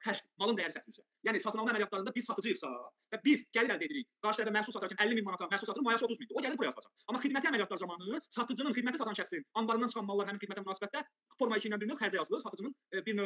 malın dəyəri sətri üzrə. Yəni satın alma əməliyyatlarında biz satıcıyıqsa və biz gəlir əldə edirik. Qarşı tərəfə məhsul satarkən 50 min manata məhsul satırıq, mayası 30 mindir. O gəlir buraya yazılacaq. Amma xidməti əməliyyatlar zamanı satıcının xidməti satan şəxsin anbarından çıxan mallar həmin xidmətə münasibətdə forma 2 ilə bir növ xərcə yazılır,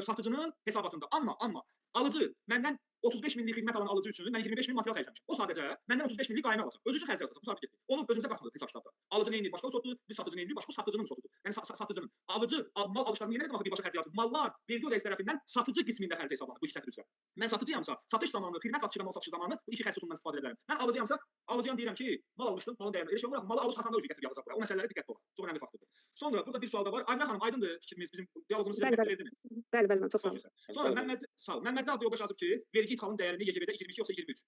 satıcının hesabatında. Amma alıcı məndən 35 minlik xidmət alan alıcı üçün mən 25 min material xərcləmişəm. O sadəcə məndən 35 minlik qayma alacaq. Özü üçün xərc yazılacaq. Bu sabit getdi. Onu özünüzə qatmırıq hesab kitabda. Alıcı neyini başqa sotudur, biz satıcı neyini başqa satıcının sotudur. Yəni satıcının alıcı mal alışlarının yerinə də baxıb birbaşa xərc yazılır. Mallar vergi ödəyicisi tərəfindən satılır. satıcı qismində xərc hesablanır bu iki sətir üzrə. Mən satıcıyamsa, satış zamanı, xidmət satışı və mal satışı zamanı bu iki xərc sütunundan istifadə edə bilərəm. Mən alıcıyamsa, alıcıyam deyirəm ki, mal almışdım, malın dəyərini erişiyorum, bırak malı alıb satanda ücret gətirib yazacaq bura. O məsələlərə diqqətli olun. Çox önəmli faktordur. Sonra burada bir sual da var. Aymər xanım, aydındır fikrimiz, bizim dialoqumuz sizə Bəli, diqqət bəli. verdimi? Bəli, mən çox sağ olun. Sonra Məmməd, sağ ol. Məmmədli adlı yoldaş yazıb ki, vergi ithalın dəyərini YGB-də 22 yoxsa 23.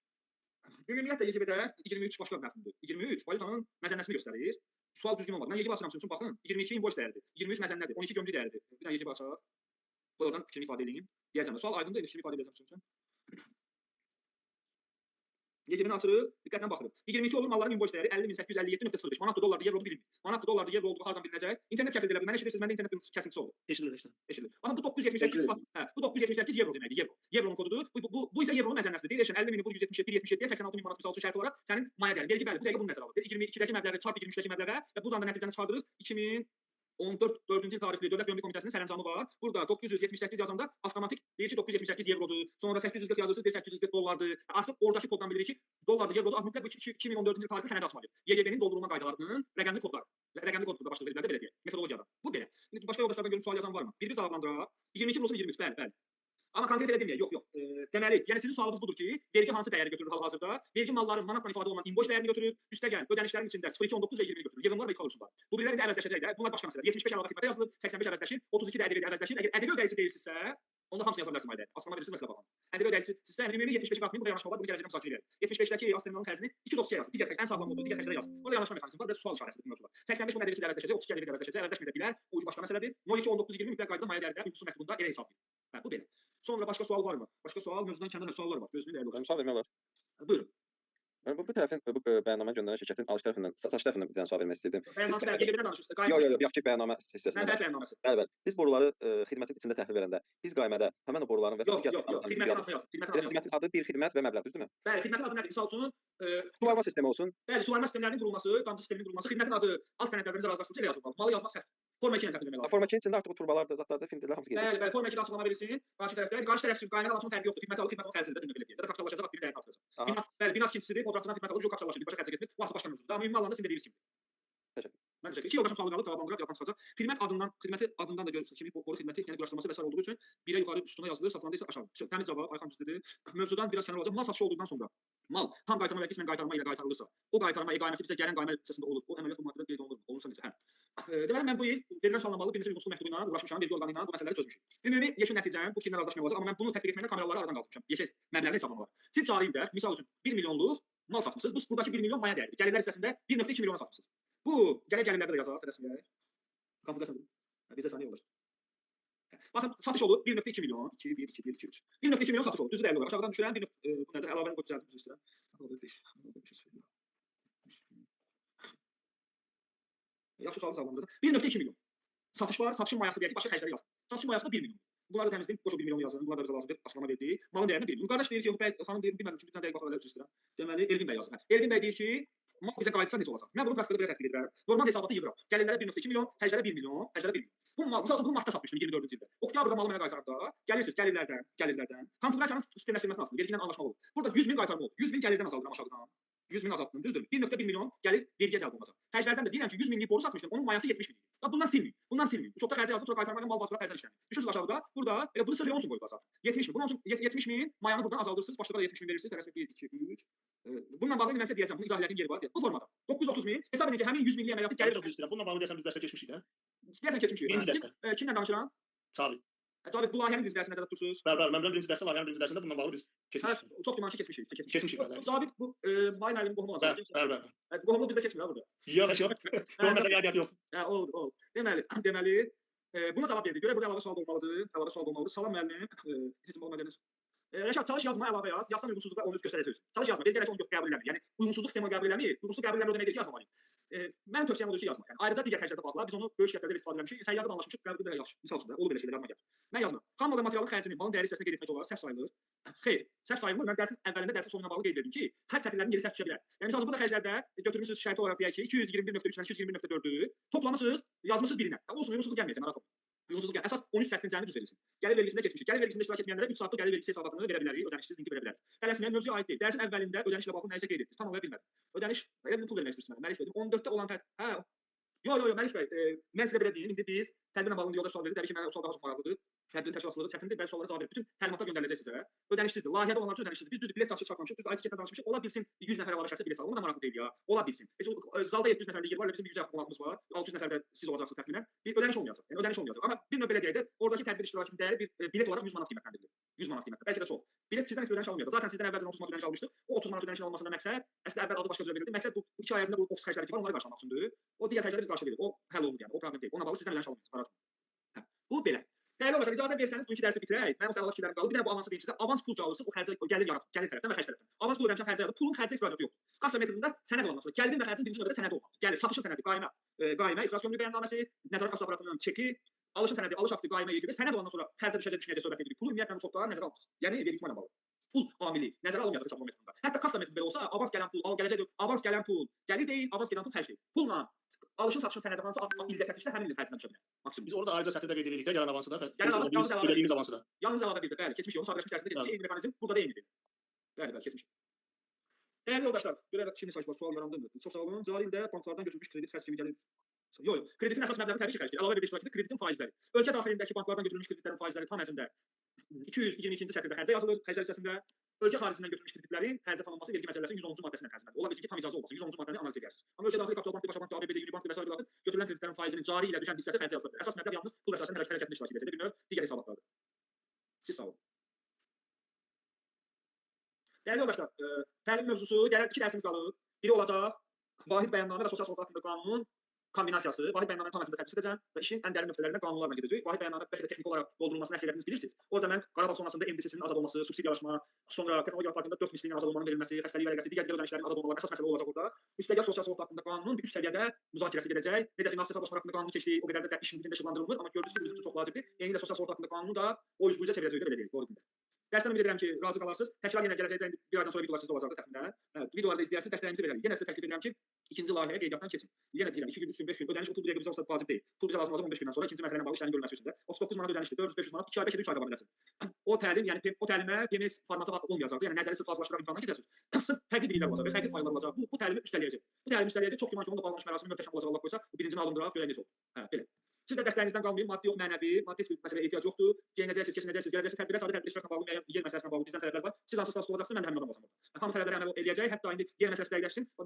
Ümumiyyətlə YGB-də 23 başqa bir məfhumdur. 23 valyutanın məzənnəsini göstərir. Sual düzgün olmaz. Mən YGB açıram üçün baxın. 22 invoice dəyəridir. 23 məzənnədir. 12 gömrük dəyəridir. Bir dənə YGB açaq. Buradan fikrimi ifadə edeyim. Deyəcəm. Sual aydındır, fikrimi ifadə edəcəm üçün. YGB-ni açırıq, diqqətlə baxırıq. 22 olur malların invoice dəyəri 50.857.05 manatdır, dollardır, evrodur bilmirik. Manatdır, dollardır, evro olduğu hardan bilinəcək? İnternet kəsildi elə bil. Mən eşidirsiniz, məndə internet kəsintisi oldu. Eşidilir. Eşidilir. Baxın bu 978 bu 978 evro deməkdir, evro. Evronun kodudur. Bu isə evronun məzənnəsidir. Deyir, 50.000 vur 177, 177-yə 86.000 manat misal üçün şərt olaraq sənin maya gəlir. Vergi bəli, bu dəqiqə bunu nəzərə alır. 22-dəki məbləği çarpı 23-dəki məbləğə və buradan da nəticəni çıxardırıq. 2014 4-cü il tarixli Dövlət Gömrük Komitəsinin sərəncamı var. Burada 978 yazanda avtomatik deyir ki 978 evrodur. Sonra 840 yazırsınız, deyir 840 dollardır. Artıq oradakı koddan bilirik ki, dollardır, evrodur. Mütləq bu 2014-cü il tarixli sənəd açmalıyıq. YGB-nin doldurulma qaydalarının rəqəmli kodları. Rəqəmli kod burada başlıq verilirlər də belə deyək. Metodologiyadan. Bu belə. Başqa yoldaşlardan görün sual yazan varmı? Bir cavablandıraq. 22 olsun 23. Bəli, bəli. Amma konkret elə deməyək. Yox, yox. Deməli, yəni sizin sualınız budur ki, vergi hansı dəyəri götürür hal-hazırda? Vergi malların manatla ifadə olunan invoice dəyərini götürür. Üstəgəl ödənişlərin içində 0219 və 20-ni götürür. Yığımlar və ithal var. Bu birləri indi əvəzləşəcək də. Bunlar başqa məsələdir. 75 əlavə xidmətə yazılır, 85 əvəzləşir, 32 də ƏDV əvəzləşir. Əgər ƏDV ödəyicisi deyilsinizsə, onda hamısını yaza bilərsiniz ayda. Aslında bilirsiniz məsələ baxın. ƏDV ödəyicisizsə, ümumi 75-ə qalxmayın, burada yanaşma var, bunu gələcəkdə müzakirə edərik. 75-dəki yaz terminalın xərcini 2.2 yazın. Digər xərc ən sağlam olduğu digər xərclərə yazın. Burada yanaşma mexanizmi var və sual işarəsidir bu mövzular. 85 bunun ƏDV-si də əvəzləşəcək, 32 ƏDV də əvəzləşəcək, əvəzləşməyə də bilər. O başqa məsələdir. 021920 mütləq qaydada maya dəyərində hüquqsuz məktubunda elə hesablayın. Hə, bu belə. Sonra başqa sual varmı? Başqa sual mövzudan kənar suallar var. Gözünü dəyərli olsun. Sual vermək olar. Buyurun. Bu tərəfin bu bəyannamə göndərən şirkətin alış tərəfindən, satış tərəfindən bir dənə sual vermək istəyirdim. Bəyannamə tərəfindən danışırsınız. Yox, yaxşı bəyannamə hissəsində. Mənfəət bəyannaməsi. Bəli. Biz boruları xidmətin içində təhvil verəndə biz qaymədə həmin o boruların və Yox, xidmətin adını yazın. xidmətin adı bir xidmət və məbləğ, düzdürmü? Bəli, xidmətin adı nədir? Misal üçün, Suvarma sistemi olsun. bəli, suvarma sistemlərinin qurulması, damcı sisteminin qurulması, xidmətin adı alt sənədlərdə razılaşdırılmış elə yazılmalı. Malı yazmaq səhv. Forma 2 ilə təqdim etmək lazım. Forma 2-nin içində artıq o turbalar da, zatlar da, filtrlər hamısı gələcək. Bəli, forma 2-də açıqlama verilsin. Qarşı tərəfdə, qarşı tərəf üçün qaynar alışın fərqi yoxdur. Xidmət alıb, xidmət xərcində də belə deyək. Ya da kapitallaşacaq, biri dəyərini artıracaq. Aha. Bəli, bina tikintisidir, podratçıdan xidmət alır, kapitallaşır, başqa xərcə getmir. Bu artıq başqa mövzudur. Amma ümumi alanda sizin dediyiniz kimi. Təşəkkür. Mən təşəkkür. İki yoldaşın sualı qalıb, cavablandıraq, yaddan çıxacaq. Xidməti adından da görürsünüz kimi boru xidməti, yəni quraşdırılması və sair olduğu üçün birə yuxarı üstuna yazılır, satılanda isə aşağı. Təmiz cavab, Ayxan düzdür. Mövzudan biraz kənar olacaq. Mal satışı olduqdan sonra mal tam qaytarma və qismən qaytarma ilə qaytarılırsa, o qaytarma iqaməsi bizə gələn qayma hissəsində olur. O əməliyyat maddədə qeyd olunur. Olursa necə? Hə. Deməli mən bu il verilən sualnamalı birinci hüquqsuz məktubu ilə uğraşmışam, vergi orqanı ilə bu məsələləri çözmüşük. Ümumi yekun nəticəm bu fikirlə razılaşma olacaq, amma mən bunu tətbiq etməklə kameraları aradan qaldırmışam. Yekun məbləğini hesablamalar. Siz cari ildə misal üçün 1 milyonluq mal satmısınız. Buradakı 1 milyon maya dəyəridir. Gəlirlər hissəsində 1.2 milyona satmısınız. Bu gəlirlərdə də yazılır rəsmiyə. Konfigurasiya. Bizə saniyə olur. Baxın, satış olur 1.2 milyon, 2, 1, 2, 1, 2, 3. 1.2 milyon satış olur. Düzdür, dəyərli olaraq. Aşağıdan düşürəm, bu nədir? Əlavəni qoy düzəldim, düz istəyirəm. Yaxşı sualı sağlamdır. 1.2 milyon. Satış var, satışın mayası deyək ki, başqa xərcləri yazın. Satışın mayası da 1 milyon. Bunları da təmizləyib, qoşu 1 milyon yazın. Bunlar da bizə lazımdır. Açıqlama verdik. Malın dəyərini 1 milyon. Qardaş deyir ki, yox, bəy, xanım deyir, bilmədim ki, bir dənə dəqiq baxmalı, üzr istəyirəm. Deməli, Elvin bəy yazır. Elvin bəy deyir ki, mal bizə qayıtsa necə olacaq? Mən bunu praktikada belə tətbiq edirəm. Normal hesabatı yığıram. Gəlirlərə 1.2 milyon, xərclərə 1 milyon, xərclərə 1 milyon. Bu mal, məsəl üçün bunu martda satmışdım 24-cü ildə. Oktyabrda malı mənə qaytaranda, gəlirsiniz gəlirlərdən. Konfigurasiyanın sistemləşdirilməsini asılı, vergi ilə anlaşmalı olur. Burada 100 min qaytarma olur. 100 min gəlirdən azaldıram aşağıdan. 100 min azaltdım, düzdür. 1.1 milyon gəlir vergiyə cəlb olunacaq. Xərclərdən də deyirəm ki, 100 minlik boru satmışdım, onun mayası 70 min. Ya bundan silməyin. Bundan silməyin. Çoxda xərcə yazdım, sonra qaytarmaqla mal basıra xərclər işləmir. Düşürsüz aşağıda. Burada elə bunu sırf olsun qoyublar zaten. 70 min. Bunun üçün 70 min mayanı buradan azaldırsınız. Başlığa da 70 min verirsiniz. Rəsmi 1 2 3. Bununla bağlı mən sizə deyəcəm. Bunu izah etdiyim yeri var. Bu formada. 930 min. Hesab edin ki, həmin 100 minlik əməliyyatı gəlir. Çox istəyirəm. Bununla bağlı desəm biz dəstə keçmişik də. Deyəsən keçmişik. Birinci dəstə. Kimlə danışıram? Sabit. Cavab bu layihənin birinci dərsini nəzərdə tutursunuz. Bəli, mən birinci dəstə var, yəni birinci dərsində bununla bağlı biz keçmişik. Çox güman ki, keçmişik. Keçmişik bəli. Cavab bu Mayın ayının qohumu olacaq. Bəli. Qohumluq bizdə keçmir ha burada. Yox, yox. Doğru məsələ qeydiyyatı yoxdur. Hə, oldu. Deməli, buna cavab verdi. Görə burada əlavə sual olmalıdır. Salam müəllim. Seçim olmalıdır. Rəşad, çalış yazma, əlavə yaz. Yazsan uyğunsuzluqla onu öz göstərəcək. Çalış yazma, vergi onu qəbul eləmir. Yəni uyğunsuzluq sistemi qəbul eləmir. Uyğunsuzluq qəbul eləmir o deməkdir ki, yazmamalıyıq. Mənim tövsiyəm odur ki, yazma. Yəni ayrıca digər xərclərdə bağlı. Biz onu böyük şirkətlərdə istifadə eləmişik. Səyyarda anlaşmışıq, qəbul belə yaxşı. Misal üçün də olur belə şeylər yadıma gəlir. Mən yazmıram. Xam mal və materialın xərcini malın dəyəri hissəsinə qeyd etmək olar, səhv sayılır. Xeyr, səhv sayılmır. Mən dərsin əvvəlində dərsin sonuna bağlı qeyd etdim ki, hər sətirlərin yeri səhv düşə bilər. Yəni misal üçün burada xərclərdə götürmüsünüz şərti olaraq deyək ki, 221.3-dən 221.4-ü toplamısınız, yazmısınız birinə. Olsun, uyğunsuzluq gəlməyəcək, narahat olmayın. Uyğunsuzluq gəl. Əsas 13 sətrin cəmi düz verilsin. Gəlir vergisində keçmişik. Gəlir vergisində iştirak etməyənlərə 3 saatlıq gəlir vergisi hesabatını verə bilərik, ödənişsiz linki verə bilərik. Tələsməyə mövzuya aid deyil. Dərsin əvvəlində ödənişlə bağlı nəyisə qeyd etdiniz. Tam anlaya bilmədim. Ödəniş, elə bir pul vermək istəyirsiniz mənə. Mərif verdim. 14-də olan Yo, Məlik bəy, mən sizə belə deyim, indi biz tədbirlə bağlı yolda sual verdik. Təbii ki, mənə o sual daha çox maraqlıdır. Tədbirin təşkilatçılığı çətindir, bəzi suallara cavab verir. Bütün təlimatlar göndəriləcək sizə. Ödənişsizdir. Layihədə olanlar üçün ödənişsizdir. Biz düzdür, bilet satışı çıxartmışıq, düz IT-dən danışmışıq. Ola bilsin 100 nəfər əlavə şəxsə bilet salır. Bu da maraqlı deyil ya. Ola bilsin. Heç zalda 700 nəfərlik yer var, bizim 100 yaxın qonağımız var. 600 nəfər də siz olacaqsınız təxminən. Bir ödəniş olmayacaq. Yəni ödəniş olmayacaq. Amma bir növ belə deyək də, oradakı tədbir iştirakçının dəyəri bir bilet olaraq 100 manat qiymətləndirilir. 100 manat qiymətlə. Bəlkə də çox. Bilet sizdən heç bir ödəniş alınmayacaq. Zaten sizdən əvvəlcədən 30 manat ödəniş almışdıq. O 30 manat ödənişin alınmasında məqsəd, əslində əvvəl adı başqa cür verildi. Məqsəd bu 2 ay ərzində bu ofis xərcləri ki var, onları qarşılamaq üçündür. O digər xərcləri biz qarşılayırıq. O həll olunur yəni. O problem deyil. Ona bağlı sizdən ödəniş alınmayacaq. Hə. Bu belə. Dəyərli olaraq icazə versəniz bugünkü dərsi bitirək. Mənim məsələn fikirlərim qaldı. Bir də bu avansı deyim sizə. Avans pul alırsınız, o xərcə gəlir yaratır. Gəlir tərəfdən və xərc tərəfdən. Avans pul ödəmişəm xərcə yazıb. Pulun xərcə istifadəsi yoxdur. Kassa metodunda sənəd olandan sonra gəlirin və xərcin birinci növbədə sənədi olmalı. Gəlir, satışın sənədi, qaymə, iflas gömrük bəyannaməsi, nəzarət kassa aparatının çeki, alışın sənədi, alış aktı, qaymə yekədir. Sənəd olandan sonra xərcə düşəcək söhbət edirik. Pul ümumiyyətlə sotlar nəzərə alınmaz. Yəni vergi ilə bağlı. Pul amili nəzərə alınmayacaq hesablama metodunda. Hətta kassa metodu belə olsa, avans gələn pul, avans gələn pul gəlir deyil, avans gələn pul xərc deyil. Pulla alışın satışın sənədi hansı ildə kəsirsə həmin ildə xərcindən düşə bilər. Maksimum. Biz orada ayrıca sətirdə qeyd edirik də gələn avansı da. Gələn avans yalnız əlavə ödədiyimiz avansı da. Yalnız əlavə birdir. Bəli, keçmiş yolun sadələşmə içərisində keçmiş eyni mexanizm burada da eynidir. Bəli, keçmiş. Dəyərli yoldaşlar, görə şimdi sayısı var, sual yarandımı? Çox sağ olun. Cari ildə banklardan götürmüş kredit xərc kimi gəlir. Yox, kreditin əsas məbləği təbii ki, xərcdir. Əlavə bir iştirakçıdır, kreditin faizləri. Ölkə daxilindəki banklardan götürülmüş kreditlərin faizləri tam həcmdə 222-ci sətirdə xərcə yazılır, xərclər hissəsində. Ölkə xaricindən götürülmüş kreditlərin xərcə tanınması vergi məcəlləsinin 110-cu maddəsinə tərcümədir. Ola bilsin ki, tam icazə olmasın, 110-cu maddəni analiz edərsiniz. Amma ölkə daxili kapital bank, Birbaşa bank, ABB, Unibank və sair bilatın götürülən kreditlərin faizinin cari ilə düşən hissəsi xərcə yazılır. Əsas məbləğ yalnız pul vəsaitinin hərəkətində iştirak edəcək. Bir növ digər hesabatlardır. Siz sağ olun. Dəyərli yoldaşlar, təlim mövzusu, gələn 2 dərsimiz qalıb. Biri olacaq vahid bəyannamə və sosial sığorta haqqında qanunun kombinasiyası. Vahid bəyannaməni tam əslində tədris edəcəm və işin ən dərin nöqtələrində qanunlarla gedəcək. Vahid bəyannamə bəlkə də texniki olaraq doldurulmasını əksəriyyətiniz bilirsiniz. Orada mən Qarabağ sonrasında MDC-sinin azad olması, subsidiyalaşma, sonra texnologiya parkında 4 mislinin azad olmanın verilməsi, xəstəlik vərəqəsi, digər ödənişlərin azad olmaları əsas məsələ olacaq orada. Üstəgəl sosial sığorta haqqında qanunun üst səviyyədə müzakirəsi gedəcək. Necə ki, nağd hesablaşma haqqında qanunu keçdi, o qədər də işin bütünlüyü işıqlandırılmır, amma gördünüz ki, bizim üçün çox vacibdir. Eynilə sosial sığorta haqqında qanunu da o üzbücə çevirəcək belə deyil, doğru deyil. Dərsdən ümid edirəm ki, razı qalarsınız. Təkrar yenə gələcəkdə bir aydan sonra videolar sizdə olacaqdır təxminən. Videoları da izləyərsiniz, dəstəklərinizi verərik. Yenə sizə təklif edirəm ki, ikinci layihəyə qeydiyyatdan keçin. Yenə deyirəm, 2 gün, 3 gün, 5 gün ödəniş o pul bu dəqiqə bizə olsa vacib deyil. Pul bizə lazım olacaq 15 gündən sonra ikinci mərhələyə bağlı işlərin görülməsi üçün də 39 manat ödənişdir, 400-500 manat 2 ay, 5 ay, 3 ay davam edəsiniz. O təlim, yəni o təlimə PMS formatı olmayacaqdır. Yəni nəzəri sırf hazırlaşdırıb imtahandan keçəcəksiniz. Sırf fərqli bilgilər olacaq və fərqli faydalar olacaq. Bu təlimi üstələyəcək. Bu təlimi üstələyəcək. Çox güman ki, onunla bağlanmış mərasimi möhtəşəm olacaq Allah qoysa. Bu birincini alındıraq, görək necə olur. Hə, belə. Siz də dəstəyinizdən qalmayın, maddi yox, mənəvi, maddi heç bir məsələyə ehtiyac yoxdur. Geyinəcəksiniz, keçinəcəksiniz, gələcəksiniz tədbirə, sadə tədbir iştirakla bağlı müəyyən yer məsələsinə bağlı bizdən tələblər var. Siz hansı statusda olacaqsınız, mən də həmin adam olacağam. Hamı tələblərə əməl edəcək, hətta indi yer məsələsi dəqiqləşsin.